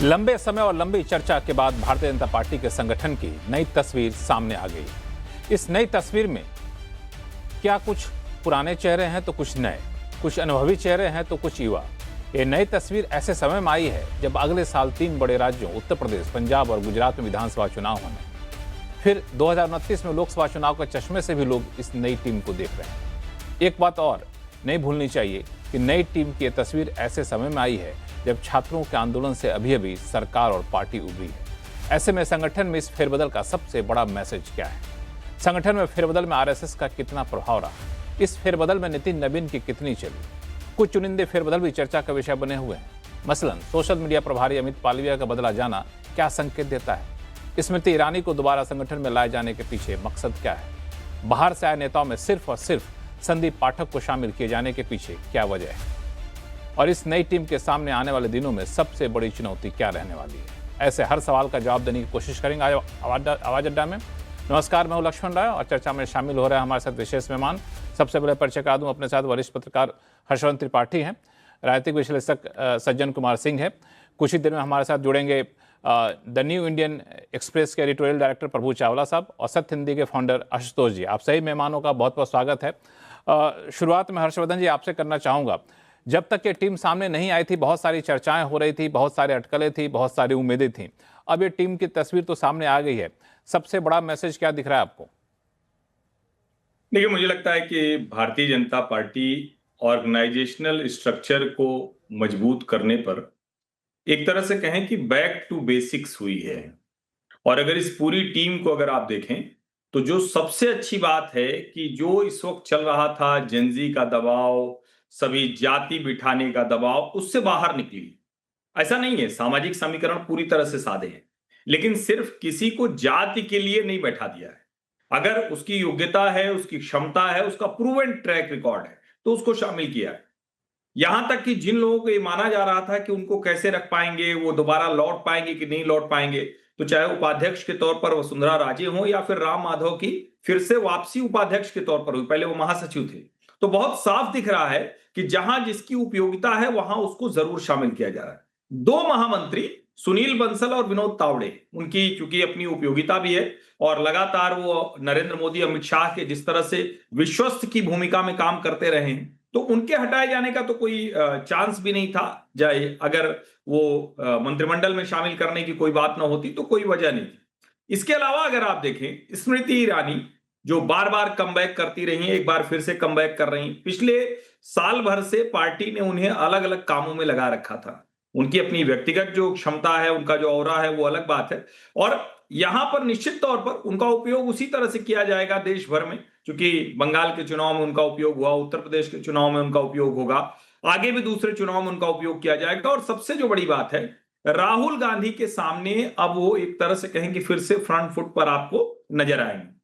लंबे समय और लंबी चर्चा के बाद भारतीय जनता पार्टी के संगठन की नई तस्वीर सामने आ गई। इस नई तस्वीर में क्या कुछ पुराने चेहरे हैं तो कुछ नए, कुछ अनुभवी चेहरे हैं तो कुछ युवा। ये नई तस्वीर ऐसे समय में आई है जब अगले साल 3 बड़े राज्यों उत्तर प्रदेश, पंजाब और गुजरात में विधानसभा चुनाव होने, फिर 2029 में लोकसभा चुनाव के चश्मे से भी लोग इस नई टीम को देख रहे हैं। एक बात और नहीं भूलनी चाहिए कि नई टीम की तस्वीर ऐसे समय में आई है जब छात्रों के आंदोलन से अभी सरकार और पार्टी उभरी है। ऐसे में संगठन में इस फेरबदल का सबसे बड़ा मैसेज क्या है? संगठन में फेरबदल में आरएसएस का कितना प्रभाव रहा? इस फेरबदल में नितिन नवीन की कितनी चली? कुछ चुनिंदे फेरबदल भी चर्चा का विषय बने हुए हैं। मसलन सोशल मीडिया प्रभारी अमित पालविया का बदला जाना क्या संकेत देता है? स्मृति ईरानी को दोबारा संगठन में लाए जाने के पीछे मकसद क्या है? बाहर से आए नेताओं में सिर्फ और सिर्फ संदीप पाठक को शामिल किए जाने के पीछे क्या वजह है? और इस नई टीम के सामने आने वाले दिनों में सबसे बड़ी चुनौती क्या रहने वाली है? ऐसे हर सवाल का जवाब देने की कोशिश करेंगे आवाज अड्डा में। नमस्कार, मैं हूं लक्ष्मण राय और चर्चा में शामिल हो रहे हैं हमारे साथ विशेष मेहमान। सबसे पहले परिचय करा दूं, अपने साथ वरिष्ठ पत्रकार हर्षवंत त्रिपाठी हैं, राजनीतिक विश्लेषक सज्जन कुमार सिंह है। कुछ ही देर में हमारे साथ जुड़ेंगे द न्यू इंडियन एक्सप्रेस के एडिटोरियल डायरेक्टर प्रभु चावला साहब और सत्य हिंदी के फाउंडर आशुतोष जी। आप सही मेहमानों का बहुत बहुत स्वागत है। शुरुआत में हर्षवर्धन जी आपसे करना चाहूँगा, जब तक ये टीम सामने नहीं आई थी बहुत सारी चर्चाएं हो रही थी, बहुत सारे अटकलें थी, बहुत सारी उम्मीदें थी। अब ये टीम की तस्वीर तो सामने आ गई है, सबसे बड़ा मैसेज क्या दिख रहा है आपको? देखिए, मुझे लगता है कि Bharatiya Janata party organisational structure को मजबूत करने पर एक तरह से कहें कि बैक टू बेसिक्स हुई है। और अगर इस पूरी टीम को अगर आप देखें तो जो सबसे अच्छी बात है कि जो इस वक्त चल रहा था जेनजी का दबाव, सभी जाति बिठाने का दबाव, उससे बाहर निकली। ऐसा नहीं है, सामाजिक समीकरण पूरी तरह से साधे हैं, लेकिन सिर्फ किसी को जाति के लिए नहीं बैठा दिया है। अगर उसकी योग्यता है, उसकी क्षमता है, उसका प्रूवन ट्रैक रिकॉर्ड है तो उसको शामिल किया है। यहां तक कि जिन लोगों को ये माना जा रहा था कि उनको कैसे रख पाएंगे, वो दोबारा लौट पाएंगे कि नहीं लौट पाएंगे, तो चाहे उपाध्यक्ष के तौर पर वसुंधरा राजे हो या फिर राम माधव की फिर से वापसी उपाध्यक्ष के तौर पर हुई, पहले वो महासचिव थे। तो बहुत साफ दिख रहा है कि जहां जिसकी उपयोगिता है वहां उसको जरूर शामिल किया जा रहा है। 2 महामंत्री सुनील बंसल और विनोद तावड़े, उनकी चूंकि अपनी उपयोगिता भी है और लगातार वो नरेंद्र मोदी, अमित शाह के जिस तरह से विश्वस्त की भूमिका में काम करते रहे हैं, तो उनके हटाए जाने का तो कोई चांस भी नहीं था। जाए अगर वो मंत्रिमंडल में शामिल करने की कोई बात ना होती तो कोई वजह नहीं थी। इसके अलावा अगर आप देखें, स्मृति ईरानी जो बार बार कमबैक करती रही, एक बार फिर से कमबैक कर रही। पिछले साल भर से पार्टी ने उन्हें अलग अलग कामों में लगा रखा था। उनकी अपनी व्यक्तिगत जो क्षमता है, उनका जो ऑरा है, वो अलग बात है। और यहां पर निश्चित तौर पर उनका उपयोग उसी तरह से किया जाएगा देश भर में, क्योंकि बंगाल के चुनाव में उनका उपयोग हुआ, उत्तर प्रदेश के चुनाव में उनका उपयोग होगा, आगे भी दूसरे चुनाव में उनका उपयोग किया जाएगा। और सबसे जो बड़ी बात है, राहुल गांधी के सामने अब वो एक तरह से कहें कि फिर से फ्रंट फुट पर आपको नजर आएंगे।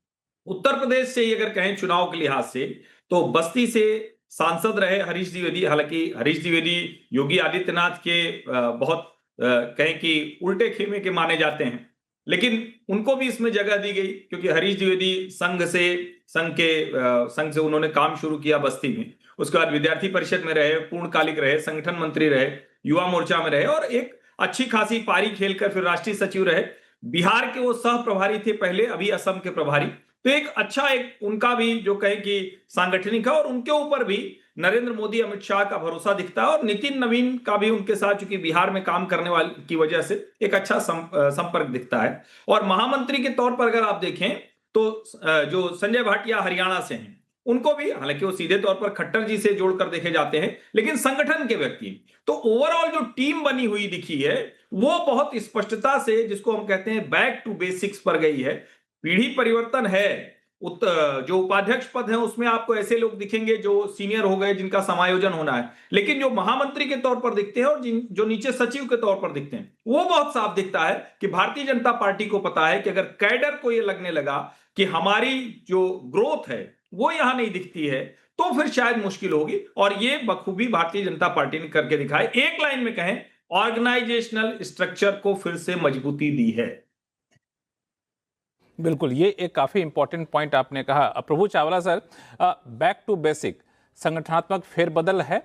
उत्तर प्रदेश से ही अगर कहें चुनाव के लिहाज से, तो बस्ती से सांसद रहे हरीश द्विवेदी। हालांकि हरीश द्विवेदी योगी आदित्यनाथ के बहुत कहें कि उल्टे खेमे के माने जाते हैं, लेकिन उनको भी इसमें जगह दी गई क्योंकि हरीश द्विवेदी संघ से उन्होंने काम शुरू किया बस्ती में। उसके बाद विद्यार्थी परिषद में रहे, पूर्णकालिक रहे, संगठन मंत्री रहे, युवा मोर्चा में रहे और एक अच्छी खासी पारी खेलकर फिर राष्ट्रीय सचिव रहे। बिहार के वो सह प्रभारी थे पहले, अभी असम के प्रभारी। तो एक अच्छा एक उनका भी जो कहें कि सांगठनिक है और उनके ऊपर भी नरेंद्र मोदी, अमित शाह का भरोसा दिखता है। और नितिन नवीन का भी उनके साथ चूंकि बिहार में काम करने वाले की वजह से एक अच्छा संपर्क दिखता है। और महामंत्री के तौर पर अगर आप देखें तो जो संजय भाटिया हरियाणा से हैं, उनको भी, हालांकि वो सीधे तौर पर खट्टर जी से जोड़कर देखे जाते हैं, लेकिन संगठन के व्यक्ति। तो ओवरऑल जो टीम बनी हुई दिखी है वो बहुत स्पष्टता से, जिसको हम कहते हैं बैक टू बेसिक्स पर गई है। पीढ़ी परिवर्तन है। जो उपाध्यक्ष पद है उसमें आपको ऐसे लोग दिखेंगे जो सीनियर हो गए, जिनका समायोजन होना है, लेकिन जो महामंत्री के तौर पर दिखते हैं और जो नीचे सचिव के तौर पर दिखते हैं, वो बहुत साफ दिखता है कि भारतीय जनता पार्टी को पता है कि अगर कैडर को ये लगने लगा कि हमारी जो ग्रोथ है वो यहां नहीं दिखती है तो फिर शायद मुश्किल होगी। और ये बखूबी भारतीय जनता पार्टी ने करके दिखाए। एक लाइन में कहें, ऑर्गेनाइजेशनल स्ट्रक्चर को फिर से मजबूती दी है। बिल्कुल, ये एक काफ़ी इंपॉर्टेंट पॉइंट आपने कहा। Prabhu Chawla sir, back to basic संगठनात्मक फेरबदल है,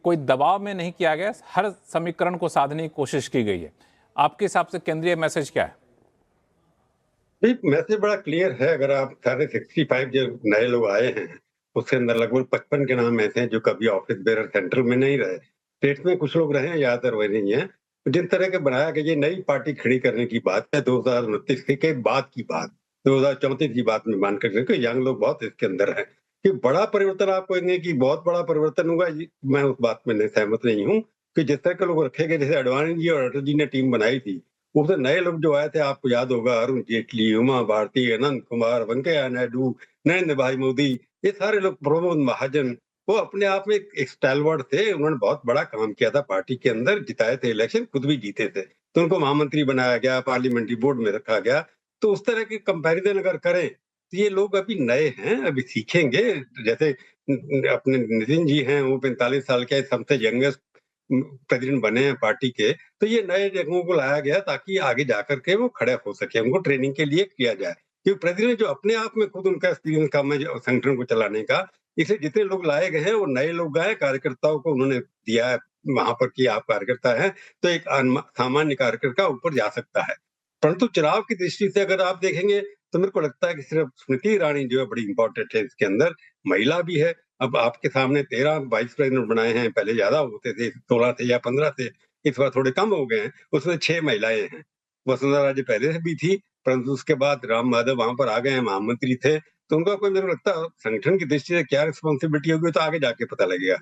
कोई दबाव में नहीं किया गया, हर समीकरण को साधने की कोशिश की गई है। आपके हिसाब से केंद्रीय मैसेज क्या है? मैसेज बड़ा क्लियर है। अगर आप सारे 65 जो नए लोग आए हैं, उसके अंदर लगभग 55 के नाम ऐसे हैं जो कभी ऑफिस बेरर सेंट्रल में नहीं रहे। स्टेट्स में कुछ लोग रहे हैं, ज्यादातर वही नहीं है। जिन तरह के बनाया कि ये नई पार्टी खड़ी करने की बात है 2029 के बाद की बात, 2034 की बात में मान कर के यंग लोग बहुत इसके अंदर है कि बड़ा परिवर्तन आप कहेंगे कि बहुत बड़ा परिवर्तन होगा, मैं उस बात में नहीं सहमत नहीं हूँ कि जिस तरह के लोग रखे गए, जैसे अडवाणी जी और अटल जी ने टीम बनाई थी, उससे नए लोग जो आए थे आपको याद होगा, अरुण जेटली, उमा भारती, अनंत कुमार, वेंकैया नायडू, नरेंद्र भाई मोदी, ये सारे लोग, प्रमोद महाजन, वो अपने आप में एक स्टैलवर्ड थे। उन्होंने बहुत बड़ा काम किया था पार्टी के अंदर, जिताए थे इलेक्शन, खुद भी जीते थे। तो उनको महामंत्री बनाया गया, पार्लियामेंट्री बोर्ड में रखा गया। तो उस तरह के कंपैरिजन अगर करें तो ये लोग अभी नए हैं, अभी सीखेंगे। जैसे अपने नितिन जी हैं, वो 45 साल के सबसे यंगेस्ट प्रेसिडेंट बने हैं पार्टी के। तो ये नए जगहों को लाया गया ताकि आगे जाकर के वो खड़े हो सके, उनको ट्रेनिंग के लिए किया जाए। क्योंकि प्रेसिडेंट जो अपने आप में खुद उनका एक्सपीरियंस कम है संगठन को चलाने का, इसलिए जितने लोग लाए गए हैं वो नए लोग आए, कार्यकर्ताओं को उन्होंने दिया है वहां पर कि आप कार्यकर्ता हैं तो एक सामान्य कार्यकर्ता ऊपर जा सकता है। परंतु चुनाव की दृष्टि से अगर आप देखेंगे तो मेरे को लगता है कि सिर्फ स्मृति ईरानी जो है बड़ी इंपॉर्टेंट है इसके अंदर। महिला भी है। अब आपके सामने 13 वाइस प्रेसिडेंट बनाए हैं, पहले ज्यादा होते थे, 16 थे या 15 थे, इस बार थोड़े कम हो गए हैं। उसमें 6 महिलाएं हैं। वसुंधरा राजे पहले से भी थी, परंतु उसके बाद राम माधव वहां पर आ गए हैं, महामंत्री थे। तो उनका कोई, मेरे को लगता है संगठन की दृष्टि से क्या रिस्पॉन्सिबिलिटी होगी तो आगे जाके पता लगेगा।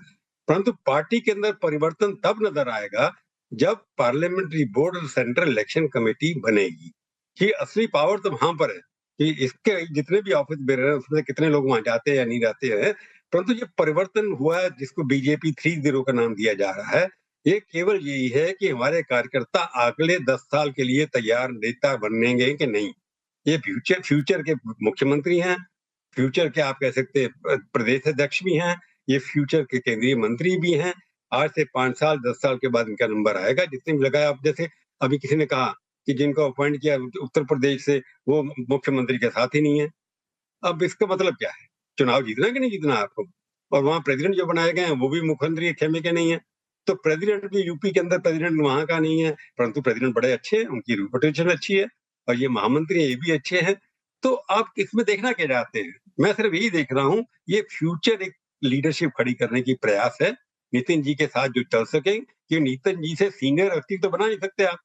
परंतु पार्टी के अंदर परिवर्तन तब नजर आएगा जब पार्लियामेंट्री बोर्ड और सेंट्रल इलेक्शन कमेटी बनेगी। कि असली पावर तो वहां पर है कि इसके जितने भी ऑफिस बेरर हैं उसमें कितने लोग वहां जाते हैं या नहीं जाते हैं। परंतु ये परिवर्तन हुआ है जिसको बीजेपी 30 का नाम दिया जा रहा है, ये केवल यही है कि हमारे कार्यकर्ता अगले 10 साल के लिए तैयार नेता बनेंगे कि नहीं। ये फ्यूचर फ्यूचर के मुख्यमंत्री हैं, फ्यूचर के आप कह सकते हैं प्रदेश अध्यक्ष भी हैं, ये फ्यूचर के केंद्रीय मंत्री भी हैं। आज से 5 साल 10 साल के बाद इनका नंबर आएगा। जितने भी लगाया, अब जैसे अभी किसी ने कहा कि जिनको अपॉइंट किया उत्तर प्रदेश से वो मुख्यमंत्री के साथ ही नहीं है। अब इसका मतलब क्या है? चुनाव जीतना है कि नहीं जीतना है आपको? और वहाँ प्रेसिडेंट जो बनाए गए हैं वो भी मुख्यमंत्री के खेमे के नहीं है। तो प्रेसिडेंट भी यूपी के अंदर प्रेसिडेंट वहाँ का नहीं है, परंतु प्रेसिडेंट बड़े अच्छे हैं, उनकी रेपुटेशन अच्छी है और ये महामंत्री ये भी अच्छे हैं। तो आप इसमें देखना क्या चाहते हैं? मैं सिर्फ यही देख रहा हूँ, ये फ्यूचर एक लीडरशिप खड़ी करने की प्रयास है, नितिन जी के साथ जो चल सके। कि नितिन जी से सीनियर व्यक्ति तो बना नहीं सकते आप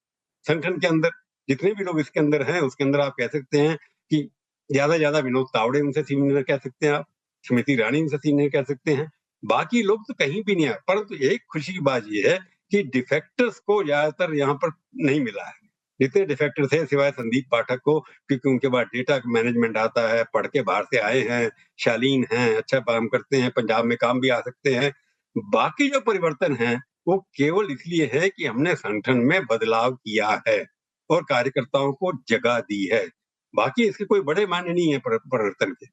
संगठन के अंदर। जितने भी लोग इसके अंदर हैं उसके अंदर आप कह सकते हैं कि ज्यादा ज्यादा विनोद तावड़े उनसे सीनियर कह सकते हैं आप, स्मृति ईरानी उनसे सीनियर कह सकते हैं, बाकी लोग तो कहीं भी नहीं आए। परंतु एक खुशी की बात ये है कि डिफेक्टर्स को ज्यादातर यहाँ पर नहीं मिला है। जितने डिफेक्टर थे सिवाय संदीप पाठक को, क्योंकि उनके बाद डेटा मैनेजमेंट आता है, पढ़ के बाहर से आए हैं, शालीन हैं, अच्छा काम करते हैं, पंजाब में काम भी आ सकते हैं। बाकी जो परिवर्तन है वो केवल इसलिए है कि हमने संगठन में बदलाव किया है और कार्यकर्ताओं को जगह दी है। बाकी इसके कोई बड़े मायने नहीं है परिवर्तन के।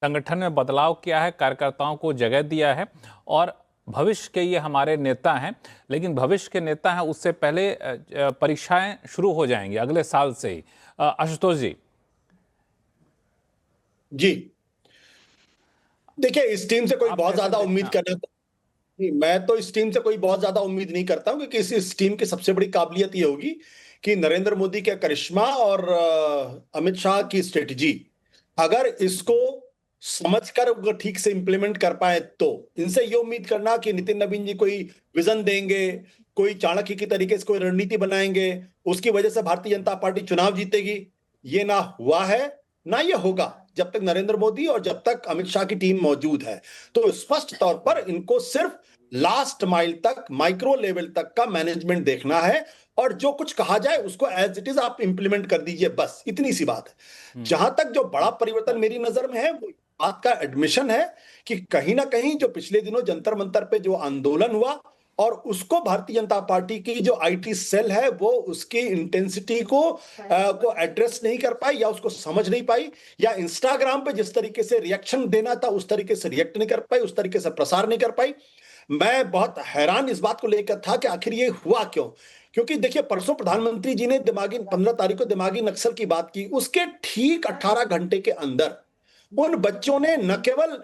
संगठन में बदलाव किया है, कार्यकर्ताओं को जगह दिया है और भविष्य के ये हमारे नेता हैं। लेकिन भविष्य के नेता हैं उससे पहले परीक्षाएं शुरू हो जाएंगी अगले साल से ही। आशुतोष जी। जी देखिए, इस टीम से कोई बहुत ज्यादा उम्मीद करना, मैं तो इस टीम से कोई बहुत ज्यादा उम्मीद नहीं करता हूं, क्योंकि इस टीम की सबसे बड़ी काबिलियत ये होगी कि नरेंद्र मोदी का करिश्मा और अमित शाह की स्ट्रेटजी, अगर इसको समझकर वो ठीक से इंप्लीमेंट कर पाए तो इनसे ये उम्मीद करना कि नितिन नवीन जी कोई विजन देंगे, कोई चाणक्य की तरीके से कोई रणनीति बनाएंगे, उसकी वजह से भारतीय जनता पार्टी चुनाव जीतेगी, ये ना हुआ है ना ये होगा जब तक नरेंद्र मोदी और जब तक अमित शाह की टीम मौजूद है। तो स्पष्ट तौर पर इनको सिर्फ लास्ट माइल तक, माइक्रो लेवल तक का मैनेजमेंट देखना है और जो कुछ कहा जाए उसको एज इट इज आप इंप्लीमेंट कर दीजिए, बस इतनी सी बात है। जहां तक जो बड़ा परिवर्तन मेरी नजर में है वो बात का एडमिशन है कि कहीं ना कहीं जो पिछले दिनों जंतर मंतर पे जो आंदोलन हुआ और उसको भारतीय जनता पार्टी की जो आईटी सेल है वो उसकी इंटेंसिटी को एड्रेस नहीं कर पाई या उसको समझ नहीं पाई, या इंस्टाग्राम पे जिस तरीके से रिएक्शन देना था उस तरीके से रिएक्ट नहीं कर पाई, उस तरीके से प्रसार नहीं कर पाई। मैं बहुत हैरान इस बात को लेकर था कि आखिर ये हुआ क्यों। क्योंकि देखिए, परसों प्रधानमंत्री जी ने 15 तारीख को दिमागी नक्सल की बात की, उसके ठीक 18 घंटे के अंदर उन बच्चों ने न केवल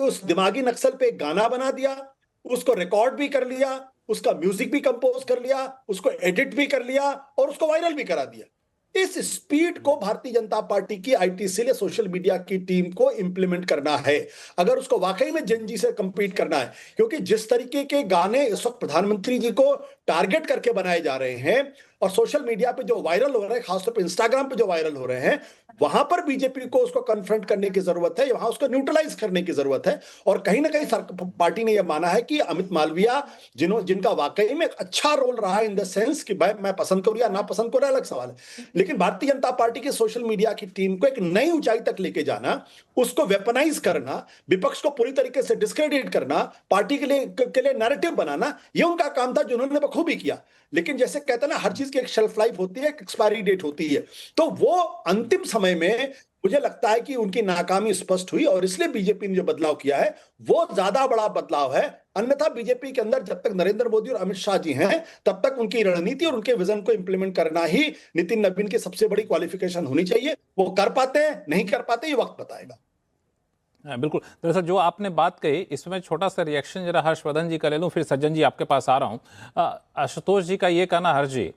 उस दिमागी नक्सल पे गाना बना दिया, उसको रिकॉर्ड भी कर लिया उसका म्यूजिक भी कंपोज कर लिया, उसको एडिट भी कर लिया और उसको वायरल भी करा दिया। इस स्पीड को भारतीय जनता पार्टी की आईटी सेल या सोशल मीडिया की टीम को इंप्लीमेंट करना है, अगर उसको वाकई में जेनजी से कंपीट करना है। क्योंकि जिस तरीके के गाने इस वक्त प्रधानमंत्री जी को टारगेट करके बनाए जा रहे हैं और सोशल मीडिया पे जो वायरल हो रहे हैं, खासतौर पे इंस्टाग्राम पे जो वायरल हो रहे हैं, वहां पर बीजेपी को उसको कन्फ्रंट करने की जरूरत है, वहां उसको न्यूट्रलाइज करने की जरूरत है। और कहीं ना कहीं पार्टी ने यह माना है कि अमित मालविया जिनका वाकई में एक अच्छा रोल रहा है इन द सेंस कि भाई मैं पसंद करूं या ना पसंद करूं अलग सवाल है, लेकिन भारतीय जनता पार्टी की सोशल मीडिया की टीम को एक नई ऊंचाई तक लेके जाना, उसको वेपनाइज करना, विपक्ष को पूरी तरीके से डिस्क्रेडिट करना, पार्टी के लिए नैरेटिव बनाना, ये उनका काम था जो उन्होंने बखूबी किया। लेकिन जैसे कहते हैं ना, हर चीज की एक शेल्फ लाइफ होती है, एक एक्सपायरी डेट होती है, तो वो अंतिम समय में मुझे लगता है कि उनकी नाकामी स्पष्ट हुई और इसलिए बीजेपी ने जो बदलाव किया है वो ज्यादा बड़ा बदलाव है। अन्यथा बीजेपी के अंदर जब तक नरेंद्र मोदी और अमित शाह जी हैं तब तक उनकी रणनीति और उनके विजन को इंप्लीमेंट करना ही नितिन नवीन की सबसे बड़ी क्वालिफिकेशन होनी चाहिए। वो कर पाते हैं नहीं कर पाते, ये वक्त बताएगा। बिल्कुल। दरअसल जो आपने बात कही इसमें छोटा सा रिएक्शन जरा हर्षवर्धन जी का ले लूं, फिर सज्जन जी आपके पास आ रहा हूं। आशुतोष जी का ये कहना हर्ष जी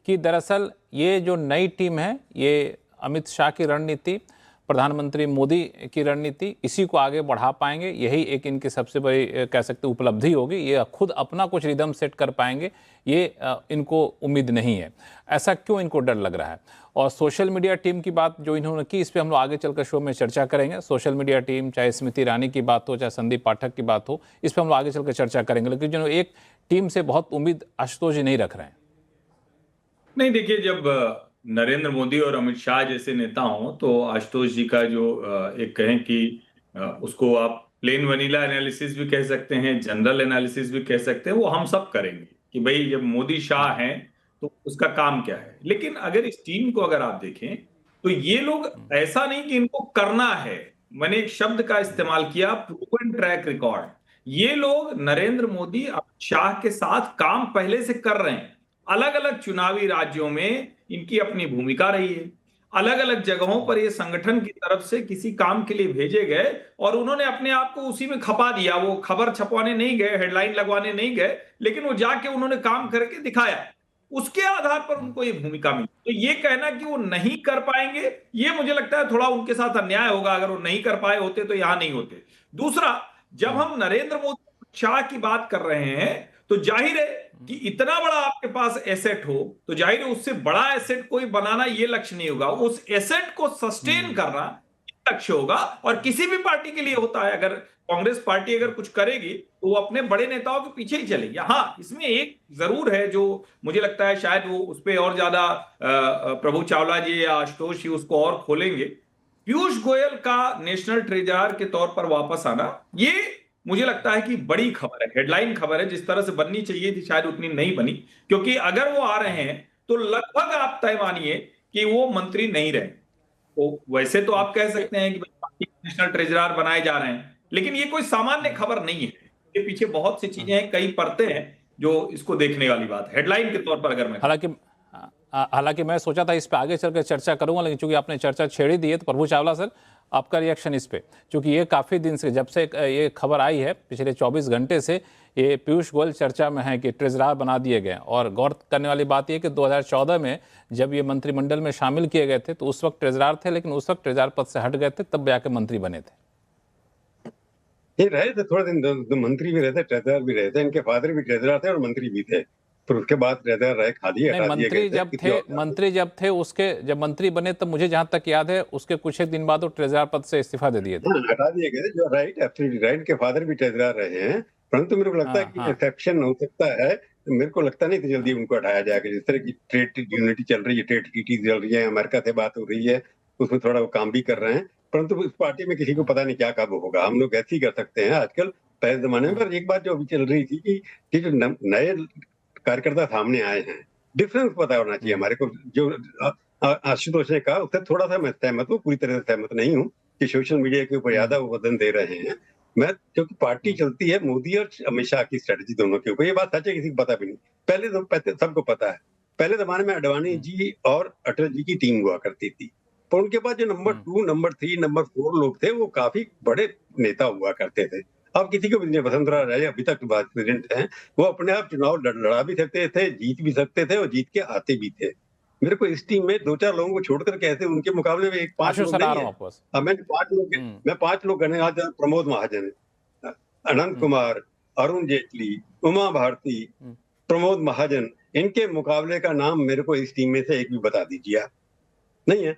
कि दरअसल ये जो नई टीम है, ये अमित शाह की रणनीति, प्रधानमंत्री मोदी की रणनीति, इसी को आगे बढ़ा पाएंगे, यही एक इनकी सबसे बड़ी कह सकते उपलब्धि होगी। ये खुद अपना कुछ रिदम सेट कर पाएंगे, ये इनको उम्मीद नहीं है। ऐसा क्यों इनको डर लग रहा है? और सोशल मीडिया टीम की बात जो इन्होंने की, इस पर हम लोग आगे चलकर शो में चर्चा करेंगे। सोशल मीडिया टीम, चाहे स्मृति ईरानी की बात हो, चाहे संदीप पाठक की बात हो, इस पर हम लोग आगे चलकर चर्चा करेंगे। लेकिन जो एक टीम से बहुत उम्मीद आशुतोष जी नहीं रख रहे हैं। नहीं, देखिए, जब नरेंद्र मोदी और अमित शाह जैसे नेता हों तो आशुतोष जी का जो एक कहें कि उसको आप प्लेन वनीला एनालिसिस भी कह सकते हैं, जनरल एनालिसिस भी कह सकते हैं, वो हम सब करेंगे कि भाई जब मोदी शाह हैं तो उसका काम क्या है। लेकिन अगर इस टीम को अगर आप देखें तो ये लोग ऐसा नहीं कि इनको करना है, मैंने एक शब्द का इस्तेमाल किया, प्रूवन ट्रैक रिकॉर्ड। ये लोग नरेंद्र मोदी अमित शाह के साथ काम पहले से कर रहे हैं। अलग अलग चुनावी राज्यों में इनकी अपनी भूमिका रही है, अलग अलग जगहों पर ये संगठन की तरफ से किसी काम के लिए भेजे गए और उन्होंने अपने आप को उसी में खपा दिया। वो खबर छपवाने नहीं गए, हेडलाइन लगवाने नहीं गए, लेकिन वो जाके उन्होंने काम करके दिखाया, उसके आधार पर उनको ये भूमिका मिली। तो ये कहना कि वो नहीं कर पाएंगे, ये मुझे लगता है थोड़ा उनके साथ अन्याय होगा। अगर वो नहीं कर पाए होते तो यहां नहीं होते। दूसरा, जब हम नरेंद्र मोदी शाह की बात कर रहे हैं तो जाहिर है कि इतना बड़ा आपके पास एसेट हो तो जाहिर है उससे बड़ा एसेट कोई बनाना ये लक्ष्य नहीं होगा, उस एसेट को सस्टेन करना लक्ष्य होगा। और किसी भी पार्टी के लिए होता है, अगर कांग्रेस पार्टी अगर कुछ करेगी तो वो अपने बड़े नेताओं के पीछे ही चलेगी। हाँ, इसमें एक जरूर है जो मुझे लगता है शायद वो उस पर और ज्यादा प्रभु चावला जी या आशुतोष जी उसको और खोलेंगे। पीयूष गोयल का नेशनल ट्रेजरर के तौर पर वापस आना, ये मुझे लगता है कि बड़ी खबर है, हेडलाइन खबर है। जिस तरह से बननी चाहिए थी शायद उतनी नहीं बनी, क्योंकि अगर वो आ रहे हैं तो लगभग आप तय मानिए कि वो मंत्री नहीं रहे। तो वैसे तो आप कह सकते हैं कि पार्टी नेशनल ट्रेजरर बनाए जा रहे हैं, लेकिन ये कोई सामान्य खबर नहीं है। इसके पीछे बहुत सी चीजें हैं, कई परतें हैं जो इसको देखने वाली बात है हेडलाइन के तौर पर। अगर मैं हालांकि मैं सोचा था इस पे आगे चलकर चर्चा करूंगा, लेकिन चूंकि आपने चर्चा छेड़ दी है तो प्रभु चावला सर, आपका रिएक्शन इस पे, क्योंकि ये काफ़ी दिन से, जब से ये खबर आई है पिछले 24 घंटे से, ये पीयूष गोयल चर्चा में है कि ट्रेजरर बना दिए गए। और गौर करने वाली बात यह कि 2014 में जब ये मंत्रिमंडल में शामिल किए गए थे तो उस वक्त ट्रेजरर थे, लेकिन उस वक्त ट्रेजरर पद से हट गए थे, तब जाके मंत्री बने थे। ये रहे थे थोड़े दिन, दो मंत्री भी रहे थे, ट्रेजरर भी रहे थे। इनके फादर भी ट्रेजरर थे और मंत्री भी थे, फिर उसके बाद ट्रेजरर रहे, खाली हटा दिए गए। मंत्री जब थे उसके, जब मंत्री बने तब मुझे जहां तक याद है उसके कुछ एक दिन बाद वो ट्रेजरर पद से इस्तीफा दे दिए थे। हटा दिए गए थे, जो राइट, एब्सोल्युटली राइट। के फादर भी ट्रेजरर रहे हैं, परंतु मेरे को लगता है कि एक्सेप्शन हो सकता है। मेरे को लगता नहीं कि जल्दी उनको हटाया जाएगा। जिस तरह की ट्रेड यूनिटी चल रही है, ट्रेड ट्रीटी चल रही है, अमेरिका से बात हो रही है, उसमें थोड़ा वो काम भी कर रहे हैं, परंतु उस पार्टी में किसी को पता नहीं क्या कब होगा। हम लोग ऐसे ही कर सकते हैं आजकल, पहले जमाने में। पर एक बात जो अभी चल रही थी कि जो नए कार्यकर्ता सामने आए हैं, डिफरेंस पता होना चाहिए हमारे को। जो आशुतोष ने कहा उससे थोड़ा सा मैं सहमत हूँ, पूरी तरह से सहमत नहीं हूँ कि सोशल मीडिया के ऊपर ज्यादा वो वजन दे रहे हैं। मैं, क्योंकि पार्टी चलती है मोदी और अमित शाह की स्ट्रेटजी दोनों के ऊपर, ये बात सच है, किसी को पता भी नहीं। पहले तो सबको पता है, पहले जमाने में अडवाणी जी और अटल जी की टीम हुआ करती थी, पर उनके पास जो नंबर 2, नंबर 3, नंबर 4 लोग थे वो काफी बड़े नेता हुआ करते थे। अब किसी को भी नहीं, वसुंधरा राजे अभी तक वाइस प्रेसिडेंट हैं, वो अपने आप चुनाव लड़ा भी सकते थे, जीत भी सकते थे और जीत के आते भी थे। मेरे को इस टीम में 2-4 लोगों को छोड़कर कैसे उनके मुकाबले में 5 आशु लोग सर, आ नहीं रहा है। हूं आपके पास। अब मैं 5 लोग कहने आज प्रमोद महाजन, अनंत कुमार, अरुण जेटली, उमा भारती, प्रमोद महाजन, इनके मुकाबले का नाम मेरे को इस टीम में से एक भी बता दीजिए आप। नहीं है।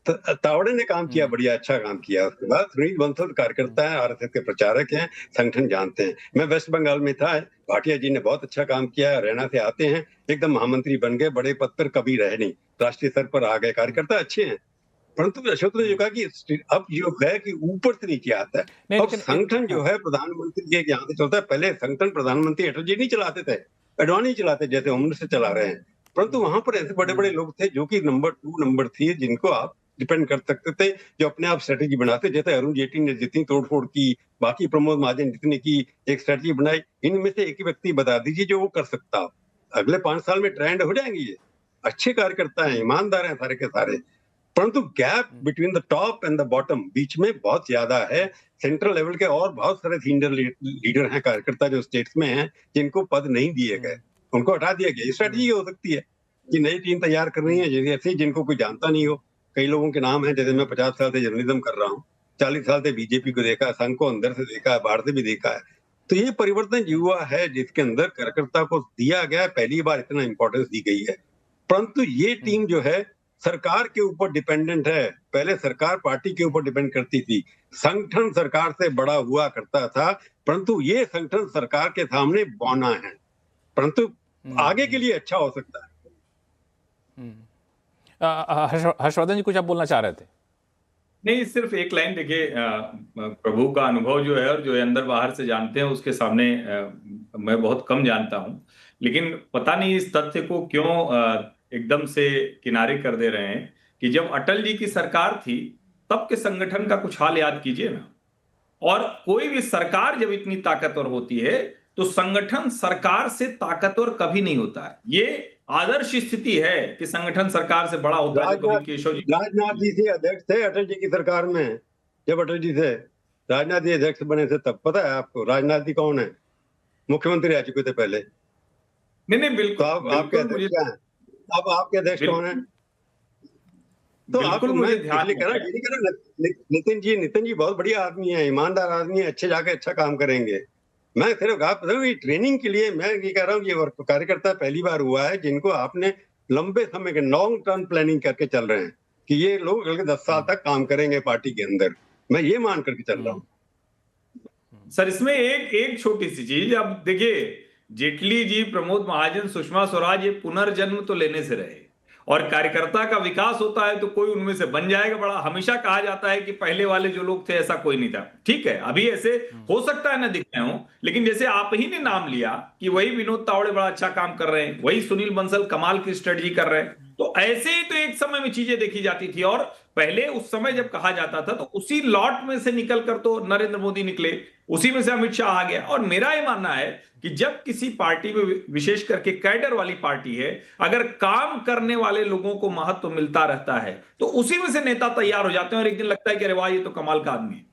तावड़े ने काम किया, बढ़िया अच्छा काम किया। उसके बाद सुनील बंसल कार्यकर्ता है, आरएसएस के प्रचारक हैं, संगठन जानते हैं। मैं वेस्ट बंगाल में था, भाटिया जी ने बहुत अच्छा काम किया, हरियाणा से आते हैं, एकदम महामंत्री बन गए, बड़े पद पर कभी रहे नहीं, राष्ट्रीय स्तर पर आ गए, कार्यकर्ता अच्छे हैं। परंतु अशोक ने जो कहा कि अब जो है कि ऊपर से नीचे आता है। नहीं, अब लेकिन संगठन जो है प्रधानमंत्री के यहाँ से चलता है। पहले संगठन प्रधानमंत्री अटल जी नहीं चलाते थे, अडवाणी चलाते, जैसे उम्र से चला रहे हैं। परंतु वहां पर ऐसे बड़े बड़े लोग थे जो कि नंबर 2 नंबर 3 जिनको आप डिपेंड कर सकते थे, जो अपने आप स्ट्रेटेजी बनाते, जैसे अरुण जेटली ने जितनी तोड़फोड़ की, बाकी प्रमोद महाजन जितने की एक स्ट्रेटेजी बनाई, इनमें से एक ही व्यक्ति बता दीजिए जो वो कर सकता हो। अगले 5 साल में ट्रेंड हो जाएंगे ये। अच्छे कार्यकर्ता हैं, ईमानदार हैं सारे के सारे, परंतु gap between the top and the bottom बीच में बहुत ज्यादा है। सेंट्रल लेवल के और बहुत सारे सीनियर लीडर हैं, कार्यकर्ता जो स्टेट्स में हैं, जिनको पद नहीं दिए गए, उनको हटा दिया गया। स्ट्रेटेजी हो सकती है कि नई टीम तैयार कर रही है, जैसे ऐसे जिनको कोई जानता नहीं हो। कई लोगों के नाम है, जैसे मैं 50 साल से जर्नलिज्म कर रहा हूँ, 40 साल से बीजेपी को देखा, संघ को अंदर से देखा है, बाहर से भी देखा है। तो ये परिवर्तन हुआ है जिसके अंदर कार्यकर्ता को दिया गया, पहली बार इतना इंपॉर्टेंस दी गई है। परंतु ये टीम जो है सरकार के ऊपर डिपेंडेंट है। पहले सरकार पार्टी के ऊपर डिपेंड करती थी, संगठन सरकार से बड़ा हुआ करता था, परंतु ये संगठन सरकार के सामने बौना है, परंतु आगे के लिए अच्छा हो सकता है। हर्षवर्धन जी, कुछ आप बोलना चाह रहे थे? नहीं, सिर्फ एक लाइन देखिए, प्रभु का अनुभव जो है और जो अंदर बाहर से जानते हैं उसके सामने मैं बहुत कम जानता हूं, लेकिन पता नहीं इस तथ्य को क्यों एकदम से किनारे कर दे रहे हैं कि जब अटल जी की सरकार थी तब के संगठन का कुछ हाल याद कीजिए ना। और कोई भी सरकार जब इतनी ताकतवर होती है तो संगठन सरकार से ताकतवर कभी नहीं होता है। ये आदर्श स्थिति है कि संगठन सरकार से बड़ा होता है। राजनाथ जी से अध्यक्ष थे अटल जी की सरकार में, जब अटल जी से राजनाथ जी अध्यक्ष बने थे तब। पता है आपको राजनाथ जी कौन है? मुख्यमंत्री रह चुके थे पहले। नहीं बिल्कुल। तो आपके अध्यक्ष क्या है? अब आपके अध्यक्ष कौन है? तो आप मुझे ध्यान नितिन जी बहुत बढ़िया आदमी है, ईमानदार आदमी है, अच्छे जाके अच्छा काम करेंगे। मैं सिर्फ आप ट्रेनिंग के लिए मैं ये कह रहा हूँ, ये कार्यकर्ता पहली बार हुआ है जिनको आपने लंबे समय के लॉन्ग टर्म प्लानिंग करके चल रहे हैं कि ये लोग अगले 10 साल तक काम करेंगे पार्टी के अंदर। मैं ये मान करके चल रहा हूँ। सर, इसमें एक छोटी सी चीज, अब देखिए जेटली जी, प्रमोद महाजन, सुषमा स्वराज, ये पुनर्जन्म तो लेने से रहे, और कार्यकर्ता का विकास होता है तो कोई उनमें से बन जाएगा बड़ा। हमेशा कहा जाता है कि पहले वाले जो लोग थे ऐसा कोई नहीं था। ठीक है, अभी ऐसे हो सकता है ना दिख रहे हो, लेकिन जैसे आप ही ने नाम लिया कि वही विनोद तावड़े बड़ा अच्छा काम कर रहे हैं, वही सुनील बंसल कमाल की स्ट्रेटजी कर रहे हैं, तो ऐसे ही तो एक समय में चीजें देखी जाती थी। और पहले उस समय जब कहा जाता था तो उसी लॉट में से निकल कर तो नरेंद्र मोदी निकले, उसी में से अमित शाह आ गया। और मेरा ये मानना है कि जब किसी पार्टी में, विशेष करके कैडर वाली पार्टी है, अगर काम करने वाले लोगों को महत्व मिलता रहता है तो उसी में से नेता तैयार हो जाते हैं और एक दिन लगता है कि अरे वाह, ये तो कमाल का आदमी है।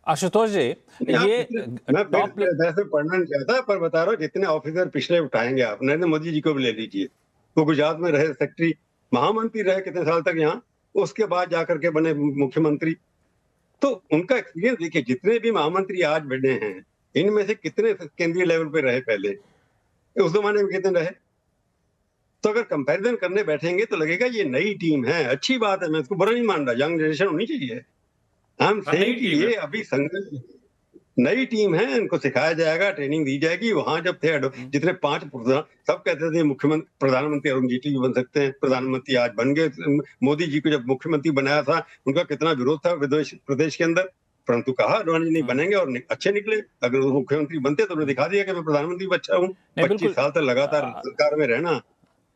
आशुतोष जी, ये मैं वैसे पढ़ना नहीं चाहता, पर बता रहा हूँ जितने ऑफिसर पिछले उठाएंगे आप, नरेंद्र मोदी जी को भी ले लीजिए, वो गुजरात में रहे सेक्रेटरी, महामंत्री रहे कितने साल तक यहाँ, उसके बाद जाकर के बने मुख्यमंत्री। तो उनका एक्सपीरियंस देखिए, जितने भी महामंत्री आज बने हैं इनमें से कितने केंद्रीय लेवल पे रहे, पहले उस जमाने में कितने रहे। तो अगर कंपैरिजन करने बैठेंगे तो लगेगा ये नई टीम है, अच्छी बात है, मैं इसको बुरा नहीं मान रहा, यंग जनरेशन होनी चाहिए। हम सेम कि ये अभी संगठन नई टीम है, इनको सिखाया जाएगा, ट्रेनिंग दी जाएगी। वहां जब थे जितने 5 सब कहते थे मुख्यमंत्री, प्रधानमंत्री अरुण जेटली भी बन सकते हैं, प्रधानमंत्री आज बन गए। मोदी जी को जब मुख्यमंत्री बनाया था उनका कितना विरोध था प्रदेश के अंदर, परंतु कहा अडवाणी नहीं बनेंगे और अच्छे निकले। अगर वो मुख्यमंत्री बनते तो उन्होंने दिखा दिया कि मैं प्रधानमंत्री भी अच्छा हूँ। 25 साल तक लगातार सरकार में रहना,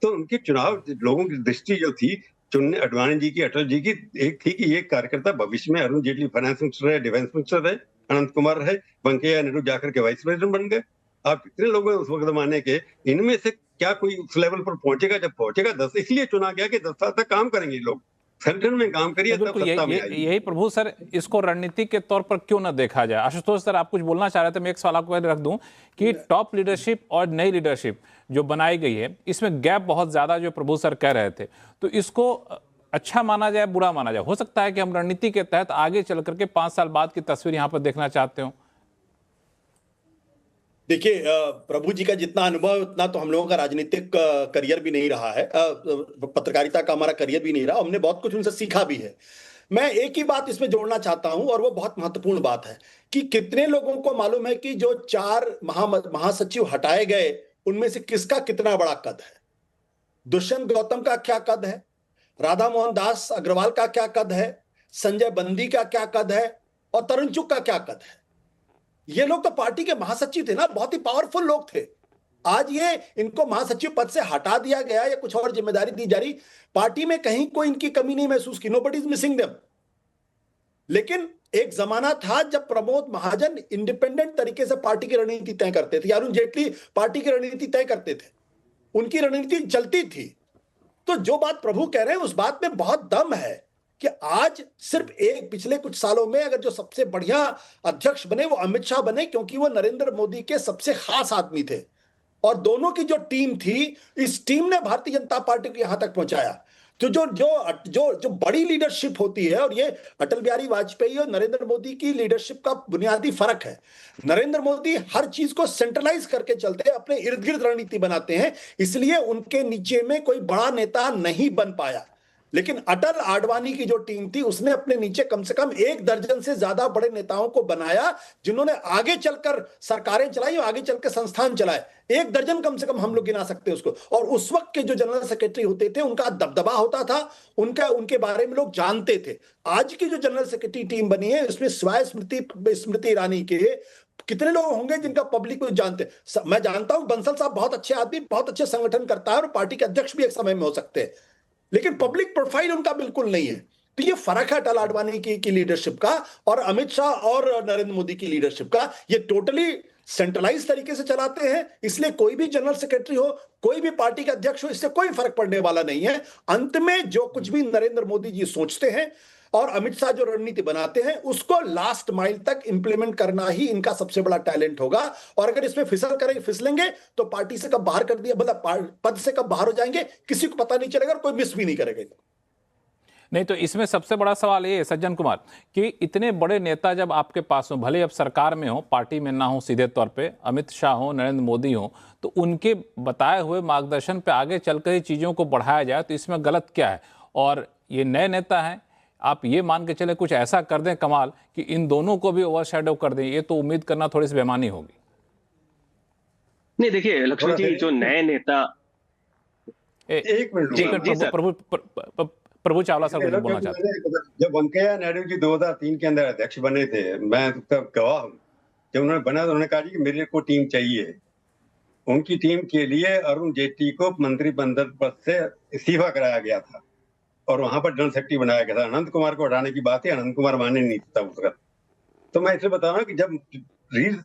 तो उनके चुनाव लोगों की दृष्टि जो थी चुनने अडवाणी जी की, अटल जी की, एक थी कि ये कार्यकर्ता भविष्य में, अरुण जेटली फाइनेंस मिनिस्टर रहे, डिफेंस मिनिस्टर रहे, अनंत कुमार रहे, वेंकैया नायडू जाकर के वाइस प्रेसिडेंट बन गए। आप कितने लोग हैं उस वक्त जमाने के, इनमें से क्या कोई उस लेवल पर पहुंचेगा? जब पहुंचेगा 10, इसलिए चुना गया कि 10 साल तक काम करेंगे लोग, संगठन में काम करिए तब बिल्कुल सत्ता में आइए। यही प्रभु सर, इसको रणनीति के तौर पर क्यों ना देखा जाए? आशुतोष सर, आप कुछ बोलना चाह रहे थे, मैं एक सवाल आपको रख दूं कि टॉप लीडरशिप और नई लीडरशिप जो बनाई गई है, इसमें गैप बहुत ज्यादा जो प्रभु सर कह रहे थे, तो इसको अच्छा माना जाए, बुरा माना जाए? हो सकता है कि हम रणनीति के तहत आगे चल करके 5 साल बाद की तस्वीर यहां पर देखना चाहते हो। देखिए, प्रभु जी का जितना अनुभव है उतना तो हम लोगों का राजनीतिक करियर भी नहीं रहा है, पत्रकारिता का हमारा करियर भी नहीं रहा। हमने बहुत कुछ उनसे सीखा भी है। मैं एक ही बात इसमें जोड़ना चाहता हूं, और वो बहुत महत्वपूर्ण बात है कि कितने लोगों को मालूम है कि जो 4 महासचिव हटाए गए उनमें से किसका कितना बड़ा कद है। दुष्यंत गौतम का क्या कद है, राधा मोहन दास अग्रवाल का क्या कद है, संजय बंदी का क्या कद है, और तरुण चुग का क्या कद है। ये लोग तो पार्टी के महासचिव थे ना, बहुत ही पावरफुल लोग थे। आज ये इनको महासचिव पद से हटा दिया गया या कुछ और जिम्मेदारी दी जा रही, पार्टी में कहीं कोई इनकी कमी नहीं महसूस की। Nobody is missing them. लेकिन एक जमाना था जब प्रमोद महाजन इंडिपेंडेंट तरीके से पार्टी की रणनीति तय करते थे, अरुण जेटली पार्टी की रणनीति तय करते थे, उनकी रणनीति चलती थी। तो जो बात प्रभु कह रहे हैं उस बात में बहुत दम है कि आज सिर्फ एक पिछले कुछ सालों में अगर जो सबसे बढ़िया अध्यक्ष बने वो अमित शाह बने, क्योंकि वो नरेंद्र मोदी के सबसे खास आदमी थे। और दोनों की जो टीम थी, इस टीम ने भारतीय जनता पार्टी को यहां तक पहुंचाया। तो जो जो जो जो बड़ी लीडरशिप होती है, और ये अटल बिहारी वाजपेयी और नरेंद्र मोदी की लीडरशिप का बुनियादी फर्क है। नरेंद्र मोदी हर चीज को सेंट्रलाइज करके चलते हैं, अपने इर्द गिर्द रणनीति बनाते हैं, इसलिए उनके नीचे में कोई बड़ा नेता नहीं बन पाया। लेकिन अटल आडवाणी की जो टीम थी उसने अपने नीचे कम से कम 1 दर्जन से ज्यादा बड़े नेताओं को बनाया, जिन्होंने आगे चलकर सरकारें चलाई और आगे चलकर संस्थान चलाए। 1 दर्जन कम से कम हम लोग गिना सकते हैं उसको। और उस वक्त के जो जनरल सेक्रेटरी होते थे उनका दबदबा होता था, उनके बारे में लोग जानते थे। आज की जो जनरल सेक्रेटरी टीम बनी है इसमें सिवाय स्मृति ईरानी के कितने लोग होंगे जिनका पब्लिक को जानते। मैं जानता हूं बंसल साहब बहुत अच्छे आदमी, बहुत अच्छे संगठन करता है और पार्टी के अध्यक्ष भी एक समय में हो सकते हैं, लेकिन पब्लिक प्रोफाइल उनका बिल्कुल नहीं है। तो ये फर्क है अटल आडवाणी की लीडरशिप का और अमित शाह और नरेंद्र मोदी की लीडरशिप का। ये टोटली सेंट्रलाइज तरीके से चलाते हैं, इसलिए कोई भी जनरल सेक्रेटरी हो, कोई भी पार्टी का अध्यक्ष हो, इससे कोई फर्क पड़ने वाला नहीं है। अंत में जो कुछ भी नरेंद्र मोदी जी सोचते हैं और अमित शाह जो रणनीति बनाते हैं उसको लास्ट माइल तक इंप्लीमेंट करना ही इनका सबसे बड़ा टैलेंट होगा। और अगर इसमें फिसलेंगे तो पार्टी से कब बाहर कर दिया, मतलब पद से कब बाहर हो जाएंगे किसी को पता नहीं चलेगा और कोई मिस भी नहीं करेगा। नहीं तो इसमें सबसे बड़ा सवाल ये है सज्जन कुमार कि इतने बड़े नेता जब आपके पास हो, भले अब सरकार में हो, पार्टी में ना हो सीधे तौर पे, अमित शाह हो, नरेंद्र मोदी हो, तो उनके बताए हुए मार्गदर्शन पे आगे चलकर ही चीज़ों को बढ़ाया जाए तो इसमें गलत क्या है? और ये नए नेता हैं, आप ये मान के चले कुछ ऐसा कर दें कमाल कि इन दोनों को भी ओवरशैडो कर दें, ये तो उम्मीद करना थोड़ी सी बेमानी होगी। नहीं देखिए लक्ष्मण जी, जो नए नेता एक मिनट प्रभु चावला सर कुछ बोलना चाहते हैं। जब वेंकैया नायडू जी 2003 के अंदर अध्यक्ष बने थे, मैं उसका गवाह हूं। जब उन्होंने बना तो उन्होंने कहा कि मेरे को टीम चाहिए। उनकी टीम के लिए अरुण जेटली को मंत्रिमंडल पद से इस्तीफा कराया गया था और वहां पर जनरल सेक्रेटरी बनाया गया था। अनंत कुमार को हटाने की बात है, अनंत कुमार माने नहीं था उस वक्त। तो मैं इसे बता रहा हूँ कि जब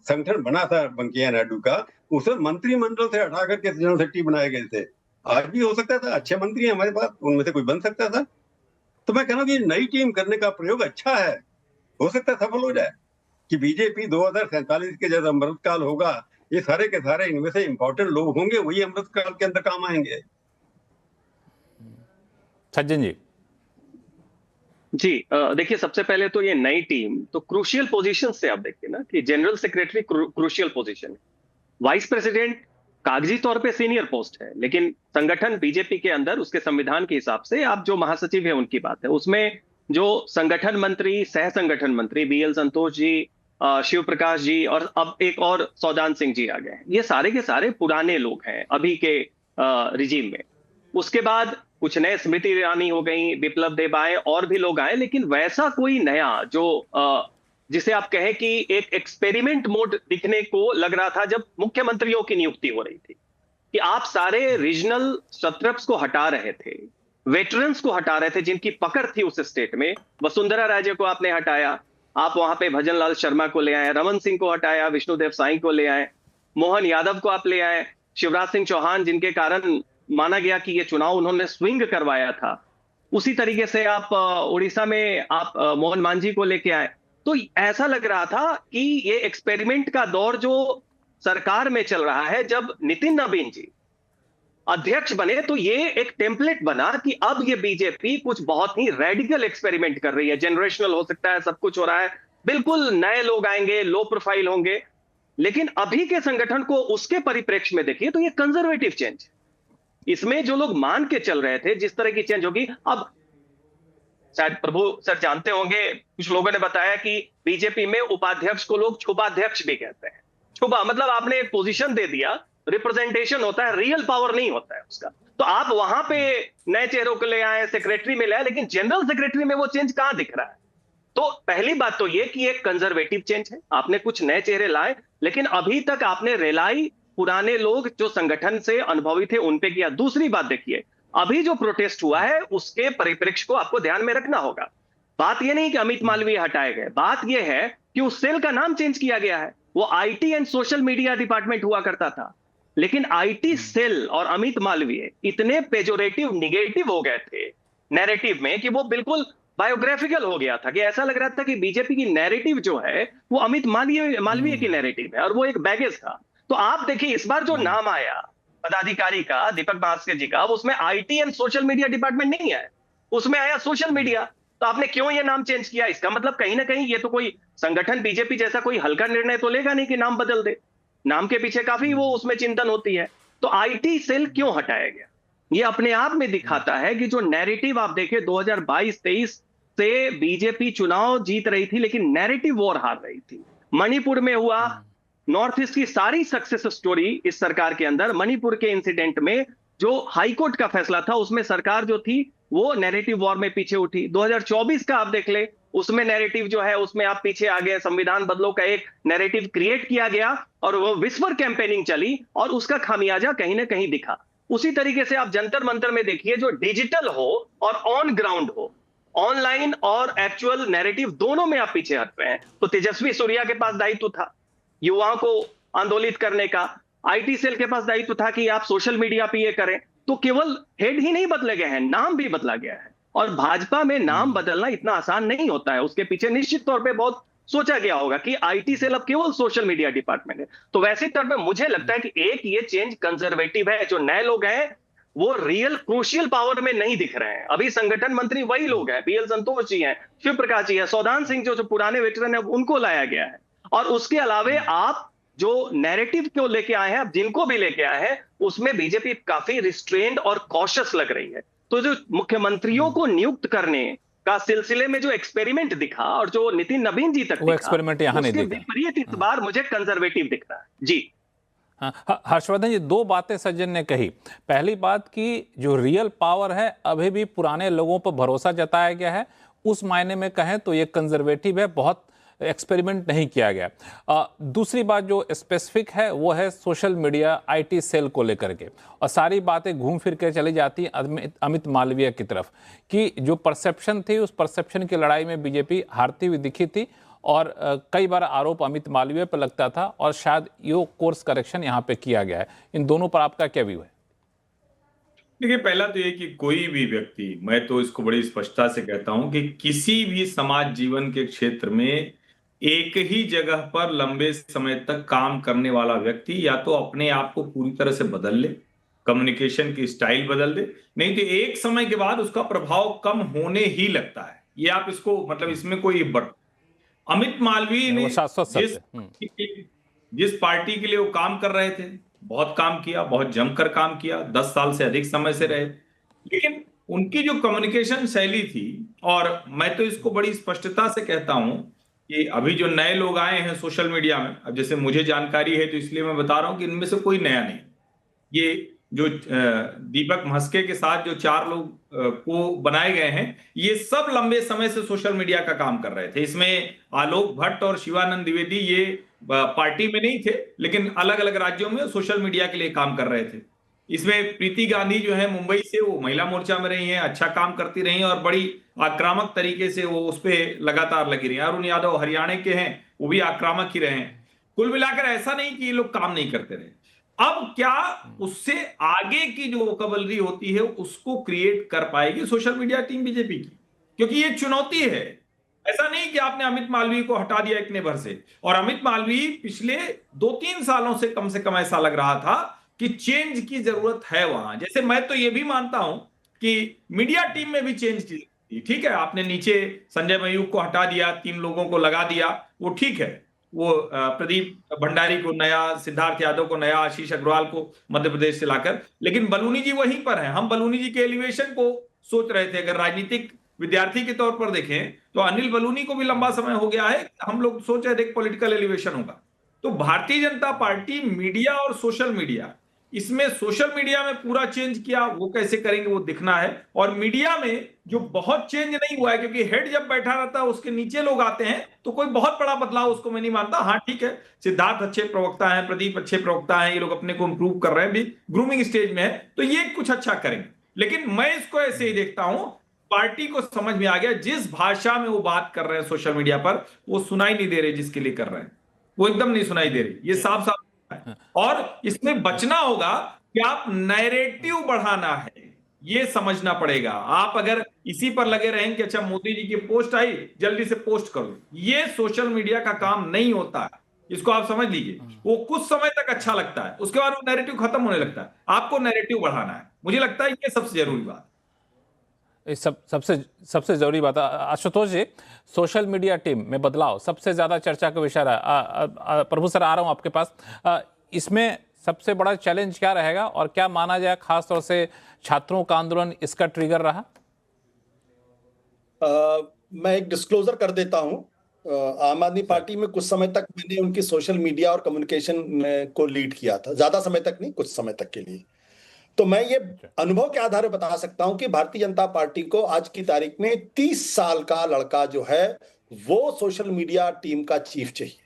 संगठन बना था वेंकैया नायडू का, उसे मंत्रिमंडल से हटा करके जनरल सेक्रेटरी बनाए गए थे। आज भी हो सकता था, अच्छे मंत्री हैं हमारे पास, उनमें से कोई बन सकता था। तो मैं कह रहा हूँ कि नई टीम करने का प्रयोग अच्छा है, हो सकता है सफल हो जाए कि बीजेपी 2047 के जब अमृतकाल होगा, ये सारे के सारे इनमें से इंपॉर्टेंट लोग होंगे, वही अमृतकाल के अंदर काम आएंगे। सज्जन जी देखिए, सबसे पहले तो ये नई टीम तो क्रूशियल पोजीशन से आप देखिए ना कि जनरल सेक्रेटरी क्रूशियल पोजीशन है, वाइस प्रेसिडेंट कागजी तौर पे सीनियर पोस्ट है, लेकिन संगठन बीजेपी के अंदर उसके संविधान के हिसाब से आप जो महासचिव है उनकी बात है, उसमें जो संगठन मंत्री, सह संगठन मंत्री बीएल संतोष जी, शिव प्रकाश जी और अब एक और सौदान सिंह जी आ गए हैं। ये सारे के सारे पुराने लोग हैं अभी के रिजीम में। उसके बाद कुछ नए, स्मृति ईरानी हो गई, विप्लव देब आए, और भी लोग आए, लेकिन वैसा कोई नया जो जिसे आप कहें कि एक एक्सपेरिमेंट मोड दिखने को लग रहा था जब मुख्यमंत्रियों की नियुक्ति हो रही थी, कि आप सारे रीजनल सत्रप्स को हटा रहे थे, वेटरन्स को हटा रहे थे जिनकी पकड़ थी उस स्टेट में। वसुंधरा राजे को आपने हटाया, आप वहां पे भजन लाल शर्मा को ले आए, रमन सिंह को हटाया, विष्णुदेव साई को ले आए, मोहन यादव को आप ले आए, शिवराज सिंह चौहान जिनके कारण माना गया कि ये चुनाव उन्होंने स्विंग करवाया था, उसी तरीके से आप उड़ीसा में आप मोहन मांझी को लेके आए। तो ऐसा लग रहा था कि ये एक्सपेरिमेंट का दौर जो सरकार में चल रहा है, जब नितिन नवीन जी अध्यक्ष बने तो ये एक टेम्पलेट बना कि अब ये बीजेपी कुछ बहुत ही रेडिकल एक्सपेरिमेंट कर रही है। जनरेशनल हो सकता है, सब कुछ हो रहा है, बिल्कुल नए लोग आएंगे, लो प्रोफाइल होंगे। लेकिन अभी के संगठन को उसके परिप्रेक्ष्य में देखिए तो ये कंजर्वेटिव चेंज, इसमें जो लोग मान के चल रहे थे जिस तरह की चेंज होगी, अब शायद प्रभु सर जानते होंगे, कुछ लोगों ने बताया कि बीजेपी में उपाध्यक्ष को लोग छुपाध्यक्ष भी कहते हैं। छुपा मतलब आपने एक पोजीशन दे दिया, रिप्रेजेंटेशन होता है, रियल पावर नहीं होता है उसका। तो आप वहां पे नए चेहरों को ले आए, सेक्रेटरी में ले आए, लेकिन जनरल सेक्रेटरी में वो चेंज कहां दिख रहा है? तो पहली बात तो ये कि एक कंजर्वेटिव चेंज है, आपने कुछ नए चेहरे लाए, लेकिन अभी तक आपने रिलाई पुराने लोग जो संगठन से अनुभवी थे उन पे किया। दूसरी बात देखिए, अभी जो प्रोटेस्ट हुआ है उसके परिप्रेक्ष्य को आपको ध्यान में रखना होगा। बात ये नहीं कि अमित मालवीय हटाए गए, बात ये है कि उस सेल का नाम चेंज किया गया है। वो IT and social media department हुआ करता था, लेकिन आईटी सेल और अमित मालवीय इतने पेजोरेटिव निगेटिव हो गए थे नैरेटिव में कि वो बिल्कुल बायोग्राफिकल हो गया था, कि ऐसा लग रहा था कि बीजेपी की नैरेटिव जो है वो अमित मालवीय की नैरेटिव है और वो एक बैगेज था। तो आप देखिए इस बार जो नाम आया पदाधिकारी का, दीपक भास्कर जी का, उसमें IT and social media department नहीं है, उसमें आया सोशल मीडिया। तो आपने क्यों ये नाम चेंज किया? इसका मतलब कहीं ना कहीं ये तो कोई संगठन बीजेपी जैसा कोई हल्का निर्णय तो लेगा नहीं कि नाम बदल दे। नाम के पीछे काफी वो उसमें चिंतन होती है। तो आईटी सेल क्यों हटाया गया, ये अपने आप में दिखाता है कि जो नैरेटिव आप देखें 2022-23 से बीजेपी चुनाव जीत रही थी, लेकिन नैरेटिव वॉर हार रही थी। मणिपुर में हुआ, नॉर्थ ईस्ट की सारी सक्सेस स्टोरी इस सरकार के अंदर, मणिपुर के इंसिडेंट में जो हाईकोर्ट का फैसला था उसमें सरकार जो थी वो नैरेटिव वॉर में पीछे उठी। 2024 का आप देख ले, उसमें नैरेटिव जो है उसमें आप पीछे आ गए। संविधान बदलो का एक नैरेटिव क्रिएट किया गया और वो विस्पर कैंपेनिंग चली और उसका खामियाजा कहीं ना कहीं दिखा। उसी तरीके से आप जंतर मंतर में देखिए, जो डिजिटल हो और ऑन ग्राउंड हो, ऑनलाइन और एक्चुअल नैरेटिव दोनों में आप पीछे हट रहे हैं। तो तेजस्वी सूर्या के पास दायित्व था युवाओं को आंदोलित करने का, आईटी सेल के पास दायित्व था कि आप सोशल मीडिया पे ये करें। तो केवल हेड ही नहीं बदले गए हैं, नाम भी बदला गया है। और भाजपा में नाम बदलना इतना आसान नहीं होता है, उसके पीछे निश्चित तौर पे बहुत सोचा गया होगा कि आईटी सेल अब केवल सोशल मीडिया डिपार्टमेंट है। तो वैसे तौर पे मुझे लगता है कि एक ये चेंज कंजर्वेटिव है, जो नए लोग हैं वो रियल क्रूशियल पावर में नहीं दिख रहे हैं। अभी संगठन मंत्री वही लोग हैं, बीएल संतोष जी हैं, शिव प्रकाश जी हैं, सौदान सिंह जो पुराने वेटरन है उनको लाया गया है। और उसके अलावे आप जो नैरेटिव को लेके आए हैं, आप जिनको भी लेके आए हैं, उसमें बीजेपी काफी रिस्ट्रेन्ड और कॉशियस लग रही है। तो जो मुख्यमंत्रियों को नियुक्त करने का सिलसिले में जो एक्सपेरिमेंट दिखा और जो नितिन नवीन जी तक वो एक्सपेरिमेंट यहाँ नहीं दिखा, विपरीत इस बार मुझे कंजर्वेटिव दिख रहा है जी। हाँ, हर्षवर्धन जी, दो बातें सज्जन ने कही। पहली बात कि जो रियल पावर है अभी भी पुराने लोगों पर भरोसा जताया गया है, उस मायने में कहें तो ये कंजर्वेटिव है, बहुत एक्सपेरिमेंट नहीं किया गया। दूसरी बात जो स्पेसिफिक है वो है सोशल मीडिया आईटी सेल को लेकर के, और सारी बातें घूम फिर के चली जाती अमित मालवीय की तरफ, कि जो परसेप्शन थी उस परसेप्शन की लड़ाई में बीजेपी हारती हुई दिखी थी और कई बार आरोप अमित मालवीय पर लगता था और शायद ये कोर्स करेक्शन यहाँ पे किया गया है। इन दोनों पर आपका क्या व्यू है? देखिए, पहला तो ये कि कोई भी व्यक्ति, मैं तो इसको बड़ी स्पष्टता से कहता हूं कि किसी भी समाज जीवन के क्षेत्र में एक ही जगह पर लंबे समय तक काम करने वाला व्यक्ति या तो अपने आप को पूरी तरह से बदल ले, कम्युनिकेशन की स्टाइल बदल दे, नहीं तो एक समय के बाद उसका प्रभाव कम होने ही लगता है। ये आप इसको, मतलब इसमें कोई अमित मालवीय ने जिस पार्टी के लिए वो काम कर रहे थे, बहुत काम किया, बहुत जमकर काम किया, 10 साल से अधिक समय से रहे, लेकिन उनकी जो कम्युनिकेशन शैली थी, और मैं तो इसको बड़ी स्पष्टता से कहता हूं कि अभी जो नए लोग आए हैं सोशल मीडिया में, अब जैसे मुझे जानकारी है तो इसलिए मैं बता रहा हूं कि इनमें से कोई नया नहीं। ये जो दीपक म्हस्के के साथ जो 4 लोग को बनाए गए हैं, ये सब लंबे समय से सोशल मीडिया का काम कर रहे थे। इसमें आलोक भट्ट और शिवानंद द्विवेदी ये पार्टी में नहीं थे, लेकिन अलग अलग राज्यों में सोशल मीडिया के लिए काम कर रहे थे। इसमें प्रीति गांधी जो है मुंबई से, वो महिला मोर्चा में रही हैं, अच्छा काम करती रही और बड़ी आक्रामक तरीके से वो उस पर लगातार लगी रही। अरुण यादव हरियाणा के हैं, वो भी आक्रामक ही रहे हैं। कुल मिलाकर ऐसा नहीं कि ये लोग काम नहीं करते रहे। अब क्या उससे आगे की जो वोकैबुलरी होती है उसको क्रिएट कर पाएगी सोशल मीडिया टीम बीजेपी की? क्योंकि ये चुनौती है। ऐसा नहीं कि आपने अमित मालवीय को हटा दिया इतने भर से, और अमित मालवीय पिछले 2-3 सालों से कम ऐसा लग रहा था कि चेंज की जरूरत है वहां। जैसे मैं तो ये भी मानता हूं कि मीडिया टीम में भी चेंज की, ठीक है, आपने नीचे संजय मयूख को हटा दिया, 3 लोगों को लगा दिया, वो ठीक है। वो प्रदीप भंडारी को नया, सिद्धार्थ यादव को नया, आशीष अग्रवाल को मध्य प्रदेश से लाकर, लेकिन बलूनी जी वहीं पर हैं। हम बलूनी जी के एलिवेशन को सोच रहे थे। अगर राजनीतिक विद्यार्थी के तौर पर देखें तो अनिल बलूनी को भी लंबा समय हो गया है, हम लोग सोच रहे थे पॉलिटिकल एलिवेशन होगा। तो भारतीय जनता पार्टी मीडिया और सोशल मीडिया, इसमें सोशल मीडिया में पूरा चेंज किया, वो कैसे करेंगे वो दिखना है। और मीडिया में जो बहुत चेंज नहीं हुआ है, क्योंकि हेड जब बैठा रहता है उसके नीचे लोग आते हैं, तो कोई बहुत बड़ा बदलाव उसको मैं नहीं मानता। हाँ ठीक है, सिद्धार्थ अच्छे प्रवक्ता हैं, प्रदीप अच्छे प्रवक्ता हैं, ये लोग अपने को इंप्रूव कर रहे हैं, भी ग्रूमिंग स्टेज में है, तो ये कुछ अच्छा करेंगे। लेकिन मैं इसको ऐसे ही देखता हूं, पार्टी को समझ में आ गया जिस भाषा में वो बात कर रहे हैं सोशल मीडिया पर, वो सुनाई नहीं दे रही जिसके लिए कर रहे हैं, वो एकदम नहीं सुनाई दे रही, ये साफ साफ है। और इसमें बचना होगा कि आप नैरेटिव बढ़ाना है, ये समझना पड़ेगा। आप अगर इसी पर लगे रहेंगे कि अच्छा मोदी जी की पोस्ट आई जल्दी से पोस्ट करो, ये सोशल मीडिया का काम नहीं होता है, इसको आप समझ लीजिए। वो कुछ समय तक अच्छा लगता है, उसके बाद वो नैरेटिव खत्म होने लगता है। आपको नैरेटिव बढ़ाना है, मुझे लगता है ये सबसे जरूरी बात। सबसे सबसे जरूरी बात है। आशुतोष जी, सोशल मीडिया टीम में बदलाव सबसे ज्यादा चर्चा का विषय रहा। प्रभु सर, आ रहा हूं आपके पास। इसमें सबसे बड़ा चैलेंज क्या रहेगा और क्या माना जाए खासतौर से छात्रों का आंदोलन इसका ट्रिगर रहा? मैं एक डिस्क्लोजर कर देता हूं। आम आदमी पार्टी में कुछ समय तक मैंने उनकी सोशल मीडिया और कम्युनिकेशन को लीड किया था, ज्यादा समय तक नहीं, कुछ समय तक के लिए। तो मैं ये अनुभव के आधार पर बता सकता हूं कि भारतीय जनता पार्टी को आज की तारीख में 30 साल का लड़का जो है वो सोशल मीडिया टीम का चीफ चाहिए।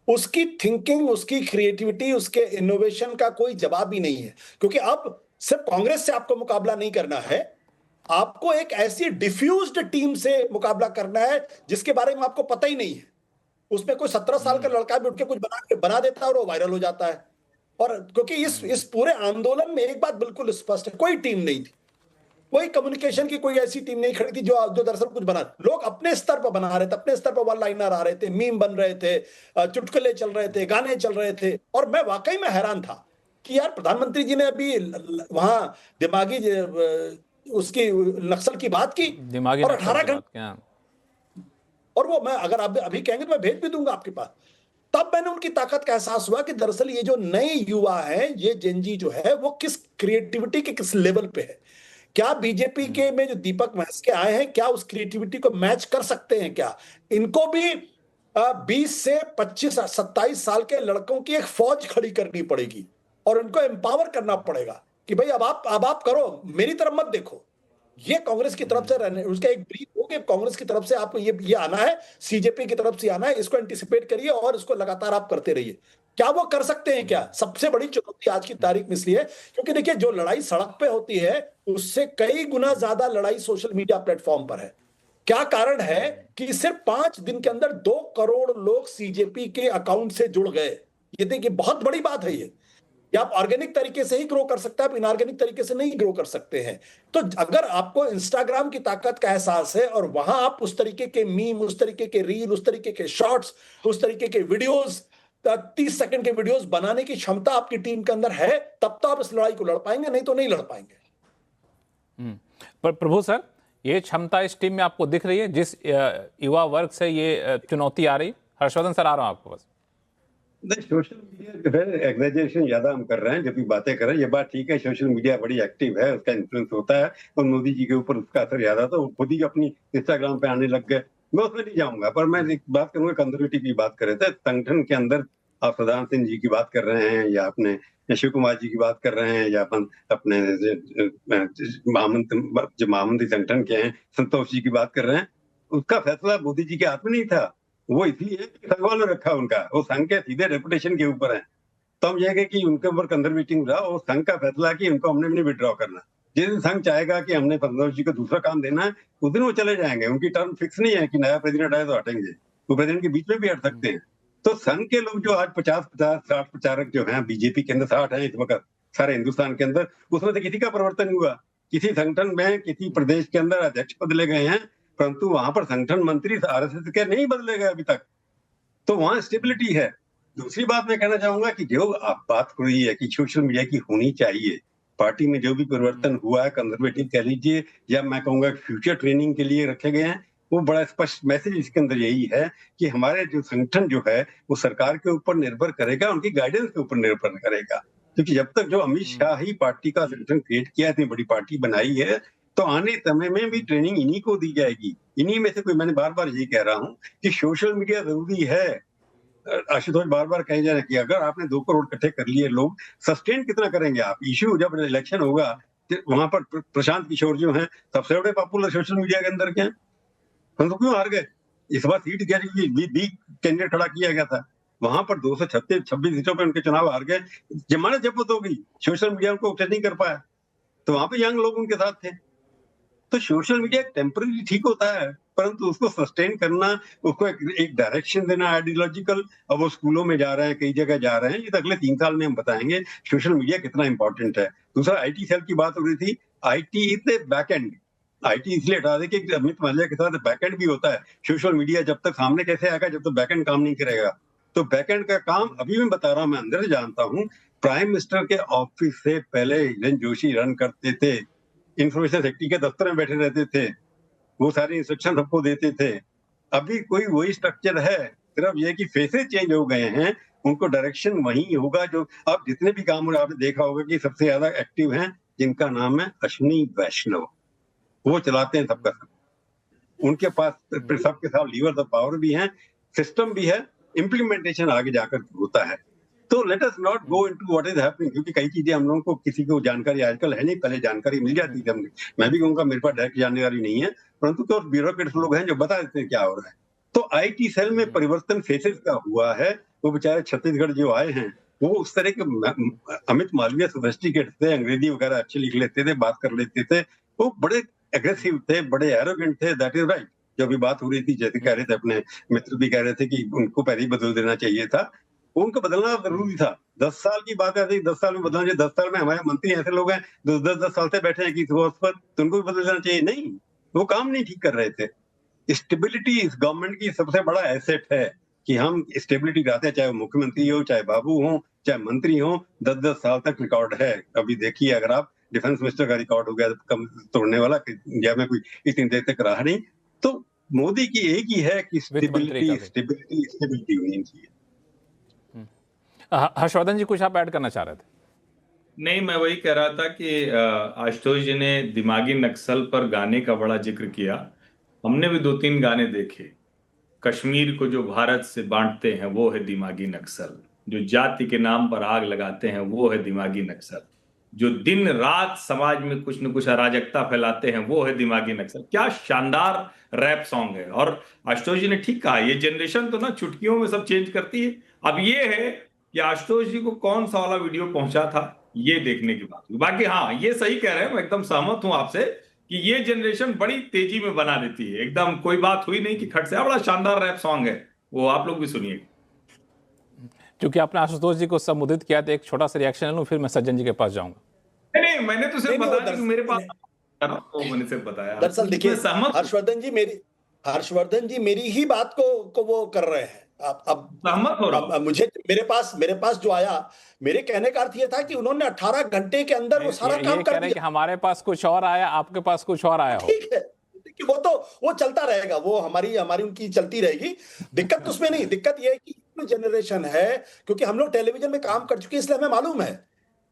उसकी थिंकिंग, उसकी क्रिएटिविटी, उसके इनोवेशन का कोई जवाब ही नहीं है। क्योंकि अब सिर्फ कांग्रेस से आपको मुकाबला नहीं करना है, आपको एक ऐसी डिफ्यूज्ड टीम से मुकाबला करना है जिसके बारे में आपको पता ही नहीं है। उसमें कोई 17 साल का लड़का भी उठ के कुछ बना देता है और वो वायरल हो जाता है। और क्योंकि इस पूरे आंदोलन में एक बात बिल्कुल स्पष्ट है, कोई टीम नहीं थी, कोई कम्युनिकेशन की कोई ऐसी टीम नहीं खड़ी थी जो दरअसल कुछ बना। लोग अपने स्तर पर बना रहे थे, अपने स्तर पर वन लाइनर आ रहे थे, मीम बन रहे थे, चुटकुले चल रहे थे, गाने चल रहे थे। और मैं वाकई में हैरान था कि यार प्रधानमंत्री जी ने अभी वहां दिमागी उसकी नक्सल की बात की, दिमागी और नक्सल 18 की बात घंटे, क्या? और वो मैं अगर आप अभी कहेंगे तो मैं भेज भी दूंगा आपके पास। तब मैंने उनकी ताकत का एहसास हुआ कि दरअसल ये जो नए युवा हैं, ये जेनजी जो है, वो किस क्रिएटिविटी के किस लेवल पे है। क्या बीजेपी के में जो दीपक महस के आए हैं, क्या उस क्रिएटिविटी को मैच कर सकते हैं? क्या इनको भी 20 से 25-27 साल के लड़कों की एक फौज खड़ी करनी पड़ेगी और इनको एम्पावर करना पड़ेगा कि भाई अब आप करो, मेरी तरफ मत देखो। ये कांग्रेस की तरफ से रहने, उसका एक ब्रीफ हो कि कांग्रेस की तरफ से आपको ये आना है, सीजेपी की तरफ से आना है, इसको एंटिसिपेट करिए और इसको लगातार आप करते रहिए। क्या वो कर सकते हैं? क्या सबसे बड़ी चुनौती आज की तारीख में इसलिए क्योंकि देखिए, जो लड़ाई सड़क पे होती है उससे कई गुना ज्यादा लड़ाई सोशल मीडिया प्लेटफॉर्म पर है। क्या कारण है कि सिर्फ 5 दिन के अंदर 2 करोड़ लोग सीजेपी के अकाउंट से जुड़ गए। ये देखिए, बहुत बड़ी बात है ये। या आप ऑर्गेनिक तरीके से ही ग्रो कर सकते हैं, आप इनऑर्गेनिक तरीके से नहीं ग्रो कर सकते हैं। तो अगर आपको इंस्टाग्राम की ताकत का एहसास है और वहां आप उस तरीके के मीम, उस तरीके के रील, उस तरीके के शॉर्ट्स, उस तरीके के वीडियोस, 30 सेकंड के वीडियोस बनाने की क्षमता आपकी टीम के अंदर है, तब तो आप इस लड़ाई को लड़ पाएंगे, नहीं तो नहीं लड़ पाएंगे। पर प्रभु सर, ये क्षमता इस टीम में आपको दिख रही है जिस युवा वर्ग से ये चुनौती आ रही? हर्षवर्धन सर, आ रहा हूं आपको पास। नहीं, सोशल मीडिया जो है एग्जैजरेशन ज्यादा हम कर रहे हैं जब भी बातें कर रहे हैं। ये बात ठीक है, सोशल मीडिया बड़ी एक्टिव है, उसका इन्फ्लुएंस होता है और मोदी जी के ऊपर उसका असर ज्यादा था। वो खुद ही अपनी इंस्टाग्राम पे आने लग गए। मैं उसमें नहीं जाऊंगा, पर मैं एक बात करूंगा, कंजर्वेटिव की बात कर रहे थे संगठन के अंदर। आप सदानंद सिंह जी की बात कर रहे हैं या अपने शिव कुमार जी की बात कर रहे हैं या अपन अपने जो महामंत्री संगठन के हैं संतोष जी की बात कर रहे हैं, उसका फैसला मोदी जी के हाथ में नहीं था। वो इसलिए संघ वालों रखा उनका, वो संघ के सीधे रेपुटेशन के ऊपर है। तो हम यह कि उनके ऊपर कंजर्वेटिव रहा और संघ का फैसला कि उनको हमने नहीं विड्रॉ करना। जिस दिन संघ चाहेगा कि हमने संतोष जी को दूसरा काम देना है, उस दिन वो चले जाएंगे। उनकी टर्म फिक्स नहीं है कि नया प्रेसिडेंट आए तो हटेंगे, वो प्रेसिडेंट के बीच में भी हट सकते हैं। तो संघ के लोग जो आज 50-60 प्रचारक जो हैं बीजेपी के अंदर 60 हैं इस वक्त सारे हिंदुस्तान के अंदर, उसमें से किसी का परिवर्तन हुआ? किसी संगठन में किसी प्रदेश के अंदर अध्यक्ष बदले गए हैं, परंतु वहां पर संगठन मंत्री आरएसएस के नहीं बदले गए अभी तक। तो वहां स्टेबिलिटी है। दूसरी बात मैं कहना चाहूंगा कि जो आप बात हो रही है कि सोशल मीडिया की होनी चाहिए, पार्टी में जो भी परिवर्तन हुआ है, कंजर्वेटिव कह लीजिए या मैं कहूंगा फ्यूचर ट्रेनिंग के लिए रखे गए हैं, वो बड़ा स्पष्ट मैसेज इसके अंदर यही है कि हमारे जो संगठन जो है वो सरकार के ऊपर निर्भर करेगा, उनकी गाइडेंस के ऊपर निर्भर करेगा। क्योंकि जब तक जो अमित शाह ही पार्टी का संगठन क्रिएट किया है, इतनी बड़ी पार्टी बनाई है, तो आने समय में भी ट्रेनिंग इन्हीं को दी जाएगी। इन्हीं में से कोई, मैंने बार बार यही कह रहा हूँ कि सोशल मीडिया जरूरी है। आशुतोष बार बार कहे जा रहे हैं कि अगर आपने 2 करोड़ इकट्ठे कर लिए, लोग सस्टेन कितना करेंगे आप? इश्यू जब इलेक्शन होगा वहां पर प्रशांत किशोर जो है सबसे बड़े पॉपुलर सोशल मीडिया के अंदर के हैं, हम तो क्यों हार गए? इस बार सीट बी कैंडिडेट खड़ा किया गया था, वहां पर 236 सीटों पे उनके चुनाव हार गए, जमानत जब्त हो गई, सोशल मीडिया उनको टच नहीं कर पाया, तो वहां पे यंग लोग उनके साथ थे। तो सोशल मीडिया टेम्पररी ठीक होता है, परंतु उसको सस्टेन करना, उसको एक डायरेक्शन देना आइडियोलॉजिकल। अब वो स्कूलों में जा रहे हैं, कई जगह जा रहे हैं, ये तो अगले 3 साल में हम बताएंगे सोशल मीडिया कितना इंपॉर्टेंट है। दूसरा, आईटी सेल की बात हो रही थी, IT is the back and. IT इसलिए हटा दे कि अमित मालविया के साथ बैकएंड भी होता है। सोशल मीडिया जब तक सामने कैसे आएगा जब तक बैकएंड काम नहीं करेगा। तो बैकएंड का काम अभी मैं बता रहा हूं, मैं अंदर से जानता हूं। प्राइम मिनिस्टर के ऑफिस से पहले हिरेन जोशी रन करते थे, इंफॉर्मेशन सेक्रेटरी के दफ्तर में बैठे रहते थे, वो सारी इंस्ट्रक्शन सबको देते थे। अभी कोई वही स्ट्रक्चर है, सिर्फ ये कि फेसेस चेंज हो गए हैं, उनको डायरेक्शन वही होगा। जो अब जितने भी काम हो रहे हैं, आपने देखा होगा कि सबसे ज्यादा एक्टिव हैं जिनका नाम है अश्विनी वैष्णव, वो चलाते हैं सबका सब। उनके पास सबके साथ लीवर द पावर भी है, सिस्टम भी है, इम्प्लीमेंटेशन आगे जाकर होता है। तो let us not go into what is happening, क्योंकि कई चीजें हम लोगों को किसी को जानकारी आजकल है नहीं, पहले जानकारी मिल जाती थी हमने। मैं भी कहूँगा मेरे पास डायरेक्ट जानकारी नहीं है, परंतु कुछ ब्यूरोक्रेट्स लोग हैं जो बता देते हैं क्या हो रहा है। तो आईटी सेल में परिवर्तन फेसेस का हुआ है। वो बेचारे छत्तीसगढ़ जो आए हैं, वो उस तरह के अमित मालविया सोफिस्टिकेट थे, अंग्रेजी वगैरह अच्छे लिख लेते थे, बात कर लेते थे, वो बड़े एग्रेसिव थे, बड़े एरोगेंट थे। That is right. जो भी बात हो रही थी, जैसे कह रहे थे अपने मित्र भी कह रहे थे कि उनको पहले ही बदल देना चाहिए था, उनको बदलना जरूरी था। 10 साल की बात है, 10 साल में बदलना चाहिए। 10 साल में हमारे मंत्री ऐसे लोग हैं जो 10 साल से बैठे हैं कि पोस्ट पर, तो उनको भी बदल देना चाहिए? नहीं, वो काम नहीं ठीक कर रहे थे। स्टेबिलिटी इस गवर्नमेंट की सबसे बड़ा एसेट है कि हम स्टेबिलिटी चाहते हैं, चाहे वो मुख्यमंत्री हो, चाहे बाबू हो, चाहे मंत्री हो। 10-10 साल तक रिकॉर्ड है। अभी देखिए, अगर आप डिफेंस मिनिस्टर का रिकॉर्ड हो गया कम तोड़ने वाला, इंडिया में कोई इतनी देर तक रहा नहीं। तो मोदी की एक ही है कि स्टेबिलिटी होनी चाहिए। हर्षवर्धन जी, कुछ आप ऐड करना चाह रहे थे? नहीं, मैं वही कह रहा था कि आशुतोष जी ने दिमागी नक्सल पर गाने का बड़ा जिक्र किया। हमने भी 2-3 गाने देखे। कश्मीर को जो भारत से बांटते हैं वो है दिमागी नक्सल, जो जाति के नाम पर आग लगाते हैं वो है दिमागी नक्सल, जो दिन रात समाज में कुछ न कुछ अराजकता फैलाते हैं वो है दिमागी नक्सल। क्या शानदार रैप सॉन्ग है। और आशुतोष जी ने ठीक कहा, ये जनरेशन तो ना चुटकियों में सब चेंज करती है। अब ये है कि आशुतोष जी को कौन सा वाला वीडियो पहुंचा था, ये देखने की बात हुई। बाकी हाँ, ये सही कह रहे हैं, मैं एकदम सहमत हूं आपसे कि ये जनरेशन बड़ी तेजी में बना देती है। एकदम कोई बात हुई नहीं कि खट से। बड़ा शानदार रैप सॉन्ग है वो, आप लोग भी सुनिए। क्योंकि आपने आशुतोष जी को संबोधित किया, तो एक छोटा सा रिएक्शन लूं, फिर मैं सज्जन जी के पास जाऊंगा। नहीं, मैंने तो सिर्फ बताया कि मेरे पास मैंने सिर्फ बताया। दरअसल देखिए, हर्षवर्धन जी मेरी ही बात को वो कर रहे हैं। अब सहमत हो रहा हूं। मुझे मेरे पास जो आया, मेरे कहने का अर्थ ये था कि उन्होंने 18 घंटे के अंदर वो सारा काम कर दिया। कि हमारे पास कुछ और आया, आपके पास कुछ और आया हो। ठीक है, कि वो चलता रहेगा, वो हमारी उनकी चलती रहेगी। दिक्कत उसमें नहीं, दिक्कत ये है कि जनरेशन है, क्योंकि हम लोग टेलीविजन में काम कर चुके हैं, इसलिए हमें मालूम है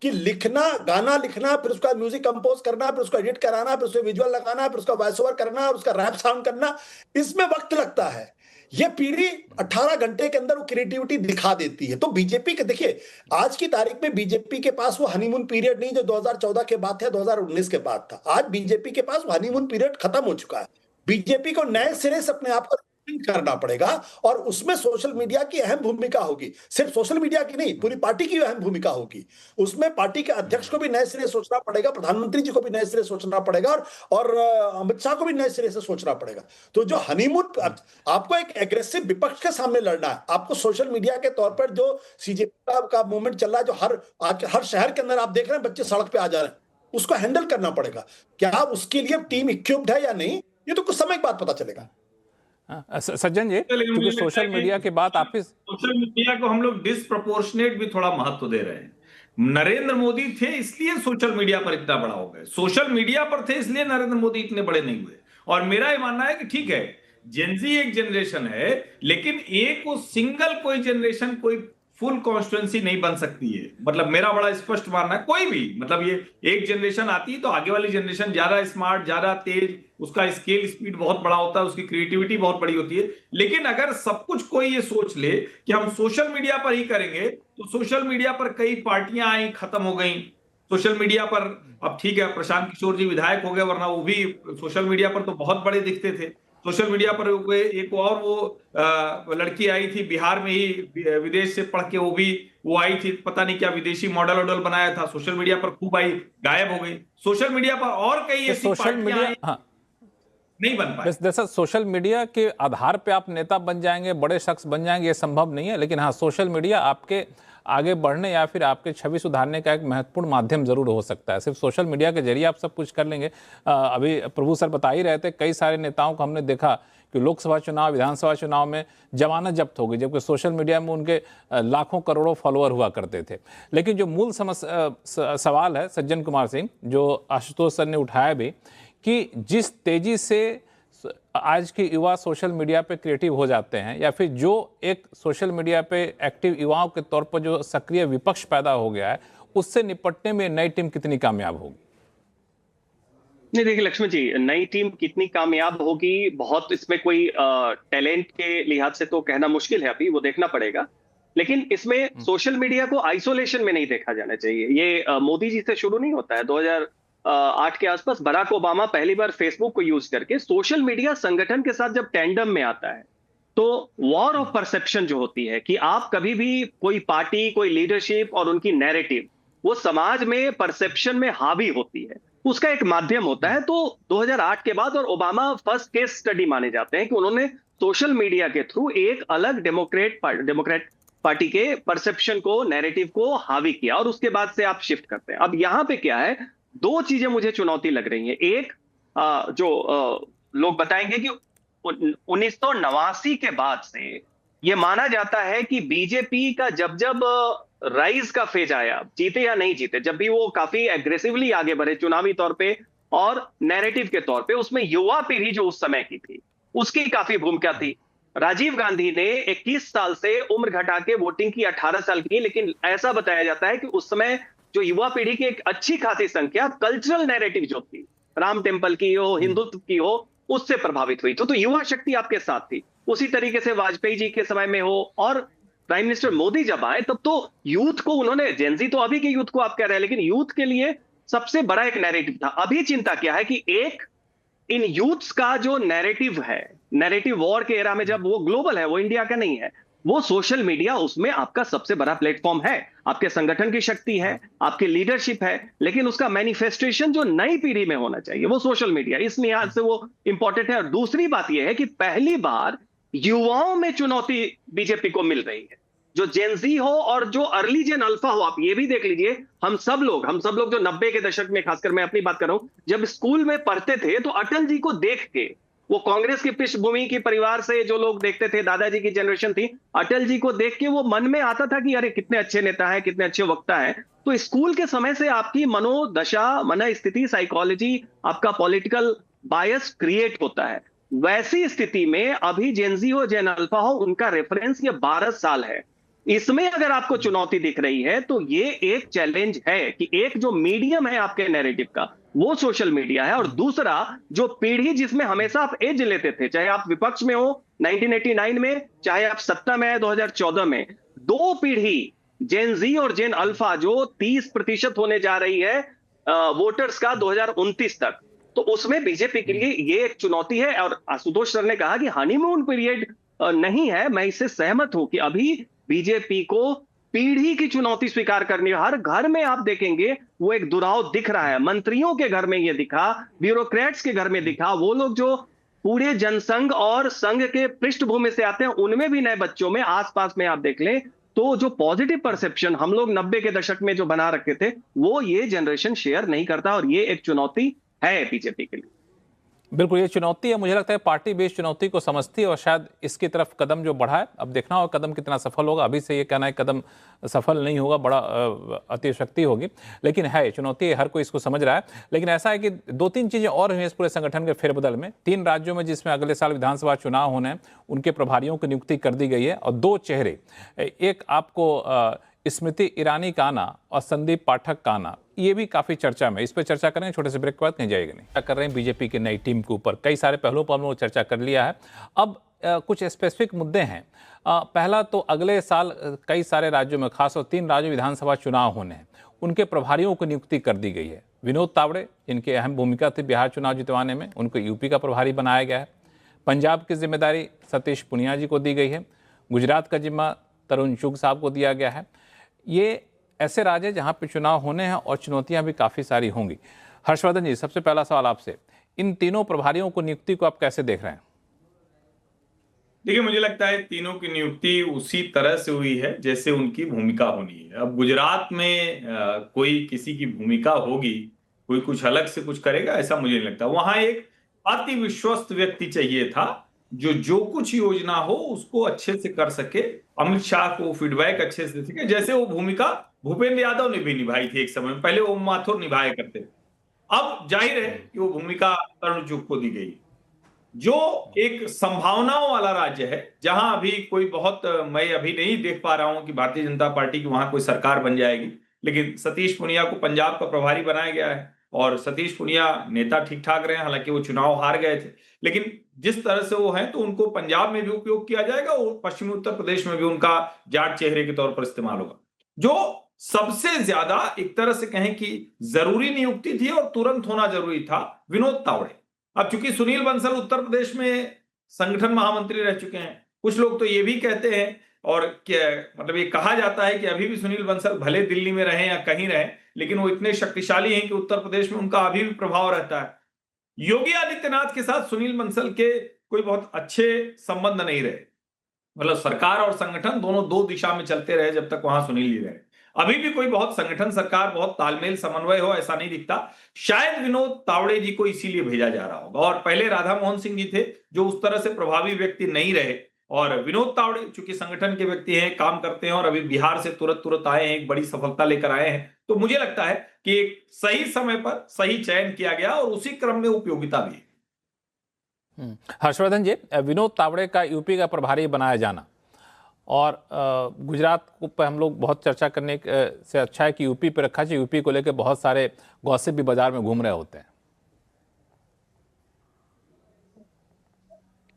कि लिखना, गाना लिखना, फिर उसका म्यूजिक कंपोज करना, फिर उसको एडिट कराना, फिर उसमें विजुअल लगाना, फिर उसका वॉइस ओवर करना, उसका रैप साउंड करना, इसमें वक्त लगता है। ये पीढ़ी 18 घंटे के अंदर वो क्रिएटिविटी दिखा देती है। तो बीजेपी के देखिए, आज की तारीख में बीजेपी के पास वो हनीमून पीरियड नहीं जो 2014 के बाद था, 2019 के बाद था। आज बीजेपी के पास वो हनीमून पीरियड खत्म हो चुका है। बीजेपी को नए सिरे से अपने आप को करना पड़ेगा, और उसमें सोशल मीडिया की अहम भूमिका होगी। सिर्फ सोशल मीडिया की नहीं, पूरी पार्टी की अहम भूमिका होगी। उसमें पार्टी के अध्यक्ष को भी नए सिरे सोचना पड़ेगा, प्रधानमंत्री जी को भी नए सिरे सोचना पड़ेगा, और अमित शाह को भी नए सिरे से सोचना पड़ेगा। तो जो हनीमून, आपको एक एग्रेसिव विपक्ष के सामने लड़ना है, आपको सोशल मीडिया के तौर पर जो सीजेपी का मूवमेंट चल रहा है, जो हर शहर के अंदर आप देख रहे हैं बच्चे सड़क पे आ जा रहे हैं, उसको हैंडल करना पड़ेगा। क्या उसके लिए टीम इक्विप्ड है या नहीं, ये तो कुछ समय के बाद पता चलेगा। सज्जन जी, क्योंकि सोशल मीडिया के बाद आप सोशल मीडिया को हम लोग डिसप्रपोर्शनेट भी थोड़ा महत्व दे रहे हैं। नरेंद्र मोदी थे इसलिए सोशल मीडिया पर इतना बड़ा हो गए, सोशल मीडिया पर थे इसलिए नरेंद्र मोदी इतने बड़े नहीं हुए। और मेरा ये मानना है कि ठीक है, जेनजी एक जनरेशन है, लेकिन एक वो सिंगल कोई जनरेशन कोई फुल कॉन्स्टिट्यूंसी नहीं बन सकती है। मतलब मेरा बड़ा स्पष्ट मानना है, कोई भी, मतलब ये एक जनरेशन आती है तो आगे वाली जनरेशन ज्यादा स्मार्ट, ज्यादा तेज, उसका स्केल स्पीड बहुत बड़ा होता है, उसकी क्रिएटिविटी बहुत बड़ी होती है। लेकिन अगर सब कुछ कोई ये सोच ले कि हम सोशल मीडिया पर ही करेंगे, तो सोशल मीडिया पर कई पार्टियां आई, खत्म हो गई। सोशल मीडिया पर अब ठीक है, प्रशांत किशोर जी विधायक हो गए, वरना वो भी सोशल मीडिया पर तो बहुत बड़े दिखते थे। सोशल मीडिया पर एक और वो लड़की आई थी बिहार में ही, विदेश से पढ़ के वो आई थी, पता नहीं क्या विदेशी मॉडल वॉडल बनाया था, सोशल मीडिया पर खूब आई, गायब हो गई। सोशल मीडिया पर और कई ऐसी पार्टियां आई, नहीं बन पाए। दरअसल सोशल मीडिया के आधार पे आप नेता बन जाएंगे, बड़े शख्स बन जाएंगे, ये संभव नहीं है। लेकिन हाँ, सोशल मीडिया आपके आगे बढ़ने या फिर आपके छवि सुधारने का एक महत्वपूर्ण माध्यम जरूर हो सकता है। सिर्फ सोशल मीडिया के जरिए आप सब कुछ कर लेंगे। अभी प्रभु सर बता ही रहे थे, कई सारे नेताओं को हमने देखा कि लोकसभा चुनाव, विधानसभा चुनाव में जमानत जब्त हो गई, जबकि सोशल मीडिया में उनके लाखों करोड़ों फॉलोअर हुआ करते थे। लेकिन जो मूल सवाल है सज्जन कुमार सिंह, जो आशुतोष सर ने उठाया भी, कि जिस तेजी से आज के युवा सोशल मीडिया पे क्रिएटिव हो जाते हैं, या फिर जो एक सोशल मीडिया पे एक्टिव युवाओं के तौर पर जो सक्रिय विपक्ष पैदा हो गया है, उससे निपटने में नई टीम कितनी कामयाब होगी? नहीं, देखिए लक्ष्मण जी, नई टीम कितनी कामयाब होगी, बहुत इसमें कोई टैलेंट के लिहाज से तो कहना मुश्किल है, अभी वो देखना पड़ेगा। लेकिन इसमें सोशल मीडिया को आइसोलेशन में नहीं देखा जाना चाहिए। ये मोदी जी से शुरू नहीं होता है। 2008 के आसपास बराक ओबामा पहली बार फेसबुक को यूज करके सोशल मीडिया संगठन के साथ जब टैंडम में आता है, तो वॉर ऑफ परसेप्शन जो होती है कि आप कभी भी कोई पार्टी, कोई लीडरशिप और उनकी नैरेटिव वो समाज में परसेप्शन में हावी होती है, उसका एक माध्यम होता है। तो 2008 के बाद और ओबामा फर्स्ट केस स्टडी माने जाते हैं कि उन्होंने सोशल मीडिया के थ्रू एक अलग डेमोक्रेट पार्टी के परसेप्शन को, नैरेटिव को हावी किया, और उसके बाद से आप शिफ्ट करते हैं। अब यहां पे क्या है, दो चीजें मुझे चुनौती लग रही हैं। एक, लोग बताएंगे कि 1989 के बाद से यह माना जाता है कि बीजेपी का जब राइज का फेज आया, जीते या नहीं जीते, जब भी वो काफी एग्रेसिवली आगे बढ़े चुनावी तौर पे और नैरेटिव के तौर पे, उसमें युवा पीढ़ी जो उस समय की थी उसकी काफी भूमिका थी। राजीव गांधी ने 21 साल से उम्र घटा के वोटिंग की 18 साल की, लेकिन ऐसा बताया जाता है कि उस समय जो युवा पीढ़ी की एक अच्छी खासी संख्या कल्चरल नैरेटिव जो थी, राम टेम्पल की हो, हिंदुत्व की हो, उससे प्रभावित हुई। तो युवा शक्ति आपके साथ थी। उसी तरीके से वाजपेयी जी के समय में हो, और प्राइम मिनिस्टर मोदी जब आए तब तो यूथ को उन्होंने, जेनजी तो अभी के यूथ को आप कह रहे हैं, लेकिन यूथ के लिए सबसे बड़ा एक नैरेटिव था। अभी चिंता क्या है कि एक इन यूथ्स का जो नैरेटिव है, नैरेटिव वॉर के एरा में, जब वो ग्लोबल है, वो इंडिया का नहीं है, वो सोशल मीडिया उसमें आपका सबसे बड़ा प्लेटफॉर्म है। आपके संगठन की शक्ति है, आपकी लीडरशिप है, लेकिन उसका मैनिफेस्टेशन जो नई पीढ़ी में होना चाहिए वो सोशल मीडिया, इस लिहाज से वो इंपॉर्टेंट है। और दूसरी बात यह है कि पहली बार युवाओं में चुनौती बीजेपी को मिल रही है। जो जेनजी हो और जो अर्ली जेन अल्फा हो, आप ये भी देख लीजिए, हम सब लोग जो 90 के दशक में, खासकर मैं अपनी बात कर रहा हूं, जब स्कूल में पढ़ते थे तो अटल जी को देख के, वो कांग्रेस की पृष्ठभूमि के परिवार से जो लोग देखते थे, दादाजी की जनरेशन थी, अटल जी को देख के वो मन में आता था कि अरे कितने अच्छे नेता हैं, कितने अच्छे वक्ता हैं। तो स्कूल के समय से आपकी मनोदशा, मन स्थिति, साइकोलॉजी, आपका पॉलिटिकल बायस क्रिएट होता है। वैसी स्थिति में अभी जेनजी हो, जेन अल्फा हो, उनका रेफरेंस ये 12 साल है। इसमें अगर आपको चुनौती दिख रही है तो ये एक चैलेंज है कि एक जो मीडियम है आपके नैरेटिव का वो सोशल मीडिया है, और दूसरा जो पीढ़ी जिसमें हमेशा आप एज लेते थे, चाहे आप विपक्ष में हो 1989 में, चाहे आप सत्ता में आए 2014 में, दो पीढ़ी जेन जी और जेन अल्फा जो 30% होने जा रही है वोटर्स का 2029 तक, तो उसमें बीजेपी के लिए ये एक चुनौती है। और आशुतोष सर ने कहा कि हनीमून पीरियड नहीं है, मैं इससे सहमत हूं कि अभी बीजेपी को पीढ़ी की चुनौती स्वीकार करनी है। हर घर में आप देखेंगे वो एक दुराव दिख रहा है, मंत्रियों के घर में ये दिखा, ब्यूरोक्रेट्स के घर में दिखा, वो लोग जो पूरे जनसंघ और संघ के पृष्ठभूमि से आते हैं उनमें भी नए बच्चों में आसपास में आप देख लें तो जो पॉजिटिव परसेप्शन हम लोग 90 के दशक में जो बना रखे थे वो ये जनरेशन शेयर नहीं करता, और ये एक चुनौती है बीजेपी के लिए। बिल्कुल ये चुनौती है, मुझे लगता है पार्टी बेस्ड चुनौती को समझती है और शायद इसकी तरफ कदम जो बढ़ा है, अब देखना होगा कदम कितना सफल होगा। अभी से ये कहना है कदम सफल नहीं होगा, बड़ा अतिशक्ति होगी, लेकिन है चुनौती है, हर कोई इसको समझ रहा है। लेकिन ऐसा है कि 2-3 चीज़ें और हुई इस पूरे संगठन के फेरबदल में। 3 राज्यों में जिसमें अगले साल विधानसभा चुनाव होने हैं उनके प्रभारियों की नियुक्ति कर दी गई है, और 2 चेहरे, एक आपको स्मृति ईरानी का आना और संदीप पाठक का आना, ये भी काफी चर्चा में। इस पर चर्चा करेंगे, छोटे से ब्रेक के बाद कहीं जाएगा नहीं। चर्चा कर रहे हैं बीजेपी की नई टीम के ऊपर, कई सारे पहलुओं पर हमने चर्चा कर लिया है। अब कुछ स्पेसिफिक मुद्दे हैं। पहला तो अगले साल कई सारे राज्यों में, खासतौर 3 राज्यों विधानसभा चुनाव होने हैं, उनके प्रभारियों को नियुक्ति कर दी गई है। विनोद तावड़े, जिनकी अहम भूमिका थी बिहार चुनाव जितवाने में, उनको यूपी का प्रभारी बनाया गया है। पंजाब की जिम्मेदारी सतीश पुनिया जी को दी गई है। गुजरात का जिम्मा तरुण चुग साहब को दिया गया है। ये ऐसे राज्य हैं जहां पे चुनाव होने हैं और चुनौतियां भी काफी सारी होंगी। हर्षवर्धन जी, सबसे पहला सवाल आपसे, इन तीनों प्रभारियों को नियुक्ति को आप कैसे देख रहे हैं? देखिए, मुझे लगता है तीनों की नियुक्ति उसी तरह से हुई है जैसे उनकी भूमिका होनी है। अब गुजरात में कोई किसी की भूमिका होगी, कोई कुछ अलग से कुछ करेगा, ऐसा मुझे नहीं लगता। वहां एक अति विश्वस्त व्यक्ति चाहिए था जो कुछ योजना हो उसको अच्छे से कर सके, अमित शाह को फीडबैक अच्छे से दे सके, जैसे वो भूमिका भूपेंद्र यादव ने भी निभाई थी एक समय में। पहले वो माथुर निभाया करते थे, अब जाहिर है कि वो भूमिका तरुण चुग को दी गई, जो एक संभावनाओं वाला राज्य है, जहां अभी कोई बहुत, मैं अभी नहीं देख पा रहा हूं कि भारतीय जनता पार्टी की वहां कोई सरकार बन जाएगी। लेकिन सतीश पुनिया को पंजाब का प्रभारी बनाया गया है, और सतीश पुनिया नेता ठीक ठाक रहे हैं, हालांकि वो चुनाव हार गए थे, लेकिन जिस तरह से वो हैं तो उनको पंजाब में भी उपयोग किया जाएगा और पश्चिमी उत्तर प्रदेश में भी उनका जाट चेहरे के तौर पर इस्तेमाल होगा। जो सबसे ज्यादा एक तरह से कहें कि जरूरी नियुक्ति थी और तुरंत होना जरूरी था, विनोद तावड़े। अब चूंकि सुनील बंसल उत्तर प्रदेश में संगठन महामंत्री रह चुके हैं, कुछ लोग तो ये भी कहते हैं और क्या मतलब ये कहा जाता है कि अभी भी सुनील बंसल भले दिल्ली में रहें या कहीं रहें, लेकिन वो इतने शक्तिशाली हैं कि उत्तर प्रदेश में उनका अभी भी प्रभाव रहता है। योगी आदित्यनाथ के साथ सुनील बंसल के कोई बहुत अच्छे संबंध नहीं रहे, मतलब सरकार और संगठन दोनों 2 दिशा में चलते रहे जब तक वहां सुनील जी रहे। अभी भी कोई बहुत संगठन सरकार बहुत तालमेल समन्वय हो ऐसा नहीं दिखता। शायद विनोद तावड़े जी को इसीलिए भेजा जा रहा होगा, और पहले राधा मोहन सिंह जी थे जो उस तरह से प्रभावी व्यक्ति नहीं रहे, और विनोद तावड़े चूंकि संगठन के व्यक्ति हैं, काम करते हैं, और अभी बिहार से तुरंत आए हैं, एक बड़ी सफलता लेकर आए हैं, तो मुझे लगता है कि एक सही समय पर सही चयन किया गया और उसी क्रम में उपयोगिता भी है। हर्षवर्धन जी, विनोद तावड़े का यूपी का प्रभारी बनाया जाना और गुजरात को पर हम लोग बहुत चर्चा करने से अच्छा है कि यूपी पे रखा चाहिए। यूपी को लेकर बहुत सारे गॉसिप भी बाजार में घूम रहे होते हैं।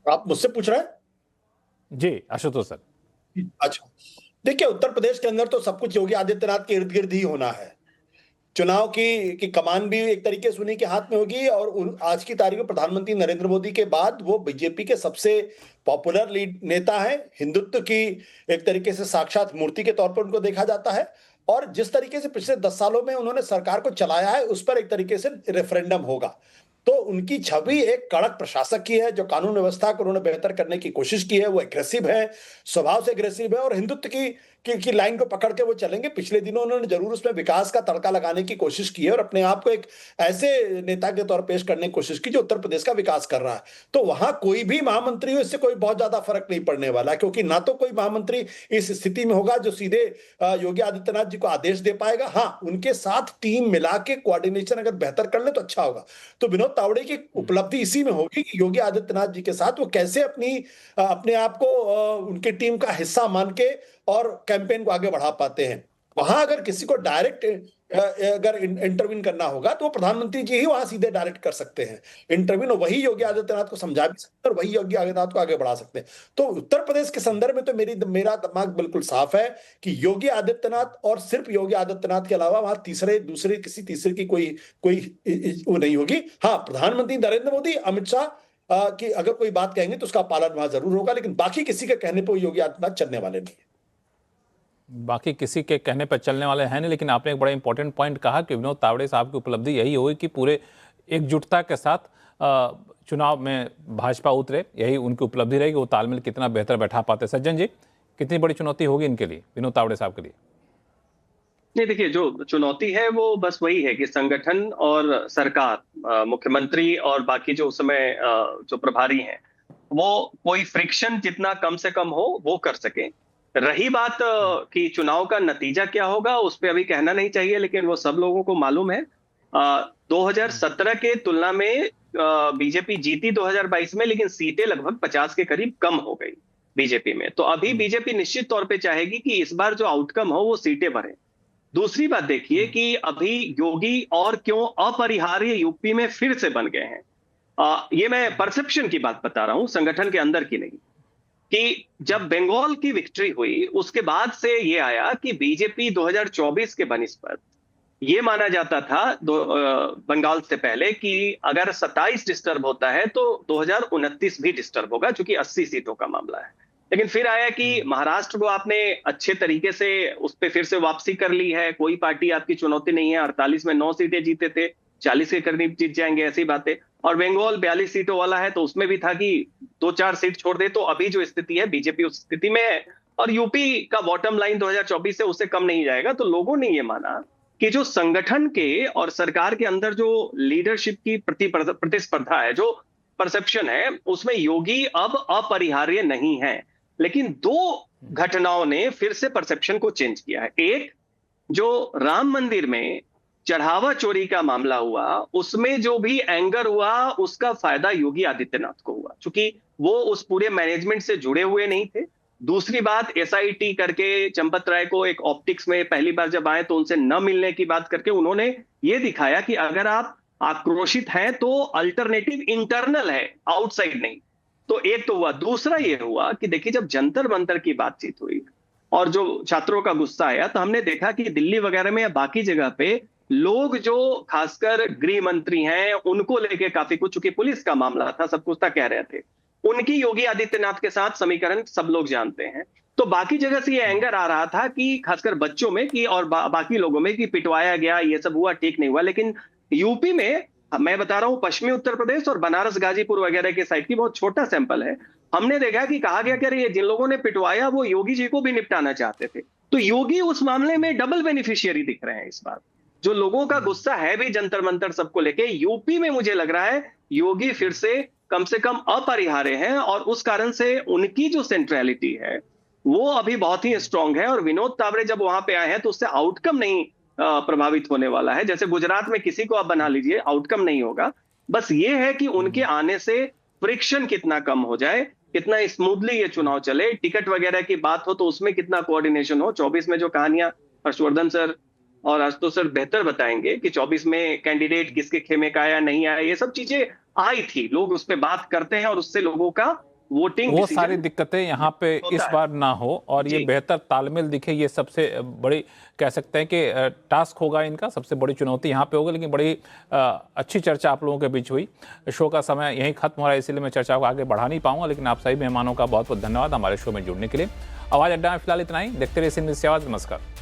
आप मुझसे पूछ रहे हैं? जी आशुतोष सर। अच्छा, देखिए, उत्तर प्रदेश के अंदर तो सब कुछ योगी आदित्यनाथ के इर्द गिर्द ही होना है। चुनाव की कमान भी एक तरीके से उन्हीं के हाथ में होगी, और आज की तारीख में प्रधानमंत्री नरेंद्र मोदी के बाद वो बीजेपी के सबसे पॉपुलर लीड नेता है। हिंदुत्व की एक तरीके से साक्षात मूर्ति के तौर पर उनको देखा जाता है, और जिस तरीके से पिछले 10 सालों में उन्होंने सरकार को चलाया है उस पर एक तरीके से रेफरेंडम होगा। तो उनकी छवि एक कड़क प्रशासक की है, जो कानून व्यवस्था को उन्होंने बेहतर करने की कोशिश की है। वो एग्रेसिव है, स्वभाव से एग्रेसिव है, और हिंदुत्व की लाइन को पकड़ के वो चलेंगे। पिछले दिनों उन्होंने जरूर उसमें विकास का तड़का लगाने की कोशिश की है और अपने आप को एक ऐसे नेता के तौर पेश करने की कोशिश की जो उत्तर प्रदेश का विकास कर रहा है। तो वहां कोई भी महामंत्री हो, इससे कोई बहुत ज्यादा फर्क नहीं पड़ने वाला, क्योंकि ना तो कोई महामंत्री इस स्थिति में होगा जो सीधे योगी आदित्यनाथ जी को आदेश दे पाएगा। हाँ, उनके साथ टीम मिला के कोऑर्डिनेशन अगर बेहतर कर ले तो अच्छा होगा। तो विनोद तावड़े की उपलब्धि इसी में होगी कि योगी आदित्यनाथ जी के साथ वो कैसे अपने आप को उनकी टीम का हिस्सा मान के और कैंपेन को आगे बढ़ा पाते हैं। वहां अगर किसी को डायरेक्ट अगर इंटरवीन करना होगा तो प्रधानमंत्री जी ही वहां सीधे डायरेक्ट कर सकते हैं इंटरवीन, और वही योगी आदित्यनाथ को समझा भी सकते हैं और वही योगी आदित्यनाथ को आगे बढ़ा सकते हैं। तो उत्तर प्रदेश के संदर्भ में तो मेरा दिमाग बिल्कुल साफ है कि योगी आदित्यनाथ और सिर्फ योगी आदित्यनाथ के अलावा वहां किसी तीसरे की कोई वो नहीं होगी। हाँ, प्रधानमंत्री नरेंद्र मोदी, अमित शाह की अगर कोई बात कहेंगे तो उसका पालन वहां जरूर होगा, लेकिन बाकी किसी के कहने पर योगी आदित्यनाथ चलने वाले नहीं है। बाकी किसी के कहने पर चलने वाले हैं नहीं, लेकिन आपने एक बड़ा इंपॉर्टेंट पॉइंट कहा कि विनोद तावड़े साहब की उपलब्धि यही हुई कि पूरे एकजुटता के साथ चुनाव में भाजपा उतरे, यही उनकी उपलब्धि रहेगी। वो तालमेल कितना बेहतर बैठा पाते। सज्जन जी, कितनी बड़ी चुनौती होगी इनके लिए, विनोद तावड़े साहब के लिए? नहीं, देखिए, जो चुनौती है वो बस वही है कि संगठन और सरकार, मुख्यमंत्री और बाकी जो उस समय जो प्रभारी हैं, वो कोई फ्रिक्शन जितना कम से कम हो वो कर सके। रही बात कि चुनाव का नतीजा क्या होगा, उस पर अभी कहना नहीं चाहिए, लेकिन वो सब लोगों को मालूम है। 2017 के तुलना में बीजेपी जीती 2022 में, लेकिन सीटें लगभग 50 के करीब कम हो गई बीजेपी में। तो अभी बीजेपी निश्चित तौर पे चाहेगी कि इस बार जो आउटकम हो वो सीटें बढ़े। दूसरी बात देखिए कि अभी योगी और क्यों अपरिहार्य यूपी में फिर से बन गए हैं। ये मैं परसेप्शन की बात बता रहा हूं, संगठन के अंदर की नहीं। कि जब बंगाल की विक्ट्री हुई उसके बाद से ये आया कि बीजेपी 2024 के बनिस्पत ये माना जाता था बंगाल से पहले कि अगर 27 डिस्टर्ब होता है तो 2029 भी डिस्टर्ब होगा, क्योंकि 80 सीटों का मामला है। लेकिन फिर आया कि महाराष्ट्र को आपने अच्छे तरीके से उस पर फिर से वापसी कर ली है, कोई पार्टी आपकी चुनौती नहीं है। 48 में 9 सीटें जीते थे, 40 के करीब जीत जाएंगे, ऐसी बातें। और बंगाल 42 सीटों वाला है, तो उसमें भी था कि 2-4 सीट छोड़ दे। तो अभी जो स्थिति है, बीजेपी उस स्थिति में है और यूपी का बॉटम लाइन 2024 से उससे कम नहीं जाएगा। तो लोगों ने ये माना कि जो संगठन के और सरकार के अंदर जो लीडरशिप की प्रतिस्पर्धा है, जो परसेप्शन है, उसमें योगी अब अपरिहार्य नहीं है। लेकिन 2 घटनाओं ने फिर से परसेप्शन को चेंज किया है। एक, जो राम मंदिर में चढ़ावा चोरी का मामला हुआ, उसमें जो भी एंगर हुआ उसका फायदा योगी आदित्यनाथ को हुआ, क्योंकि वो उस पूरे मैनेजमेंट से जुड़े हुए नहीं थे। दूसरी बात, एसआईटी करके चंपत राय को एक ऑप्टिक्स में पहली बार जब आए तो उनसे न मिलने की बात करके उन्होंने ये दिखाया कि अगर आप आक्रोशित हैं तो अल्टरनेटिव इंटरनल है, आउटसाइड नहीं। तो एक तो हुआ। दूसरा ये हुआ कि देखिए, जब जंतर मंतर की बातचीत हुई और जो छात्रों का गुस्सा आया, तो हमने देखा कि दिल्ली वगैरह में या बाकी जगह पे लोग जो खासकर गृह मंत्री हैं उनको लेके काफी कुछ, चूंकि पुलिस का मामला था, सब कुछ था, कह रहे थे उनकी योगी आदित्यनाथ के साथ समीकरण सब लोग जानते हैं। तो बाकी जगह से ये एंगर आ रहा था कि खासकर बच्चों में कि और बाकी लोगों में कि पिटवाया गया, ये सब हुआ, ठीक नहीं हुआ। लेकिन यूपी में मैं बता रहा हूं, पश्चिमी उत्तर प्रदेश और बनारस गाजीपुर वगैरह के साइड की बहुत छोटा सैंपल है, हमने देखा कि कहा गया कि ये जिन लोगों ने पिटवाया वो योगी जी को भी निपटाना चाहते थे। तो योगी उस मामले में डबल बेनिफिशियरी दिख रहे हैं इस बार। जो लोगों का गुस्सा है भी जंतर मंतर सबको लेके, यूपी में मुझे लग रहा है योगी फिर से कम अपरिहार्य हैं और उस कारण से उनकी जो सेंट्रलिटी है वो अभी बहुत ही स्ट्रांग है। और विनोद तावड़े जब वहां पे आए हैं तो उससे आउटकम नहीं प्रभावित होने वाला है। जैसे गुजरात में किसी को आप बना लीजिए, आउटकम नहीं होगा। बस ये है कि उनके आने से फ्रिक्शन कितना कम हो जाए, कितना स्मूथली ये चुनाव चले। टिकट वगैरह की बात हो तो उसमें कितना कोऑर्डिनेशन हो। 24 में जो कहानियां हर्षवर्धन सर और आशुतोष सर बेहतर बताएंगे कि 24 में कैंडिडेट किसके खेमे का आया, नहीं आया, ये सब चीजें आई थी, लोग उस पर बात करते हैं और उससे लोगों का वोटिंग, वो सारी दिक्कतें यहाँ पे इस बार ना हो और ये बेहतर तालमेल दिखे, ये सबसे बड़ी कह सकते हैं कि टास्क होगा इनका, सबसे बड़ी चुनौती यहाँ पे होगी। लेकिन बड़ी अच्छी चर्चा आप लोगों के बीच हुई। शो का समय यहीं खत्म हो रहा है, इसलिए मैं चर्चा को आगे बढ़ा नहीं पाऊंगा। लेकिन आप सभी मेहमानों का बहुत बहुत धन्यवाद हमारे शो में जुड़ने के लिए। आवाज अड्डा में फिलहाल इतना ही। देखते रहिए सिंध न्यूज़ से आवाज। नमस्कार।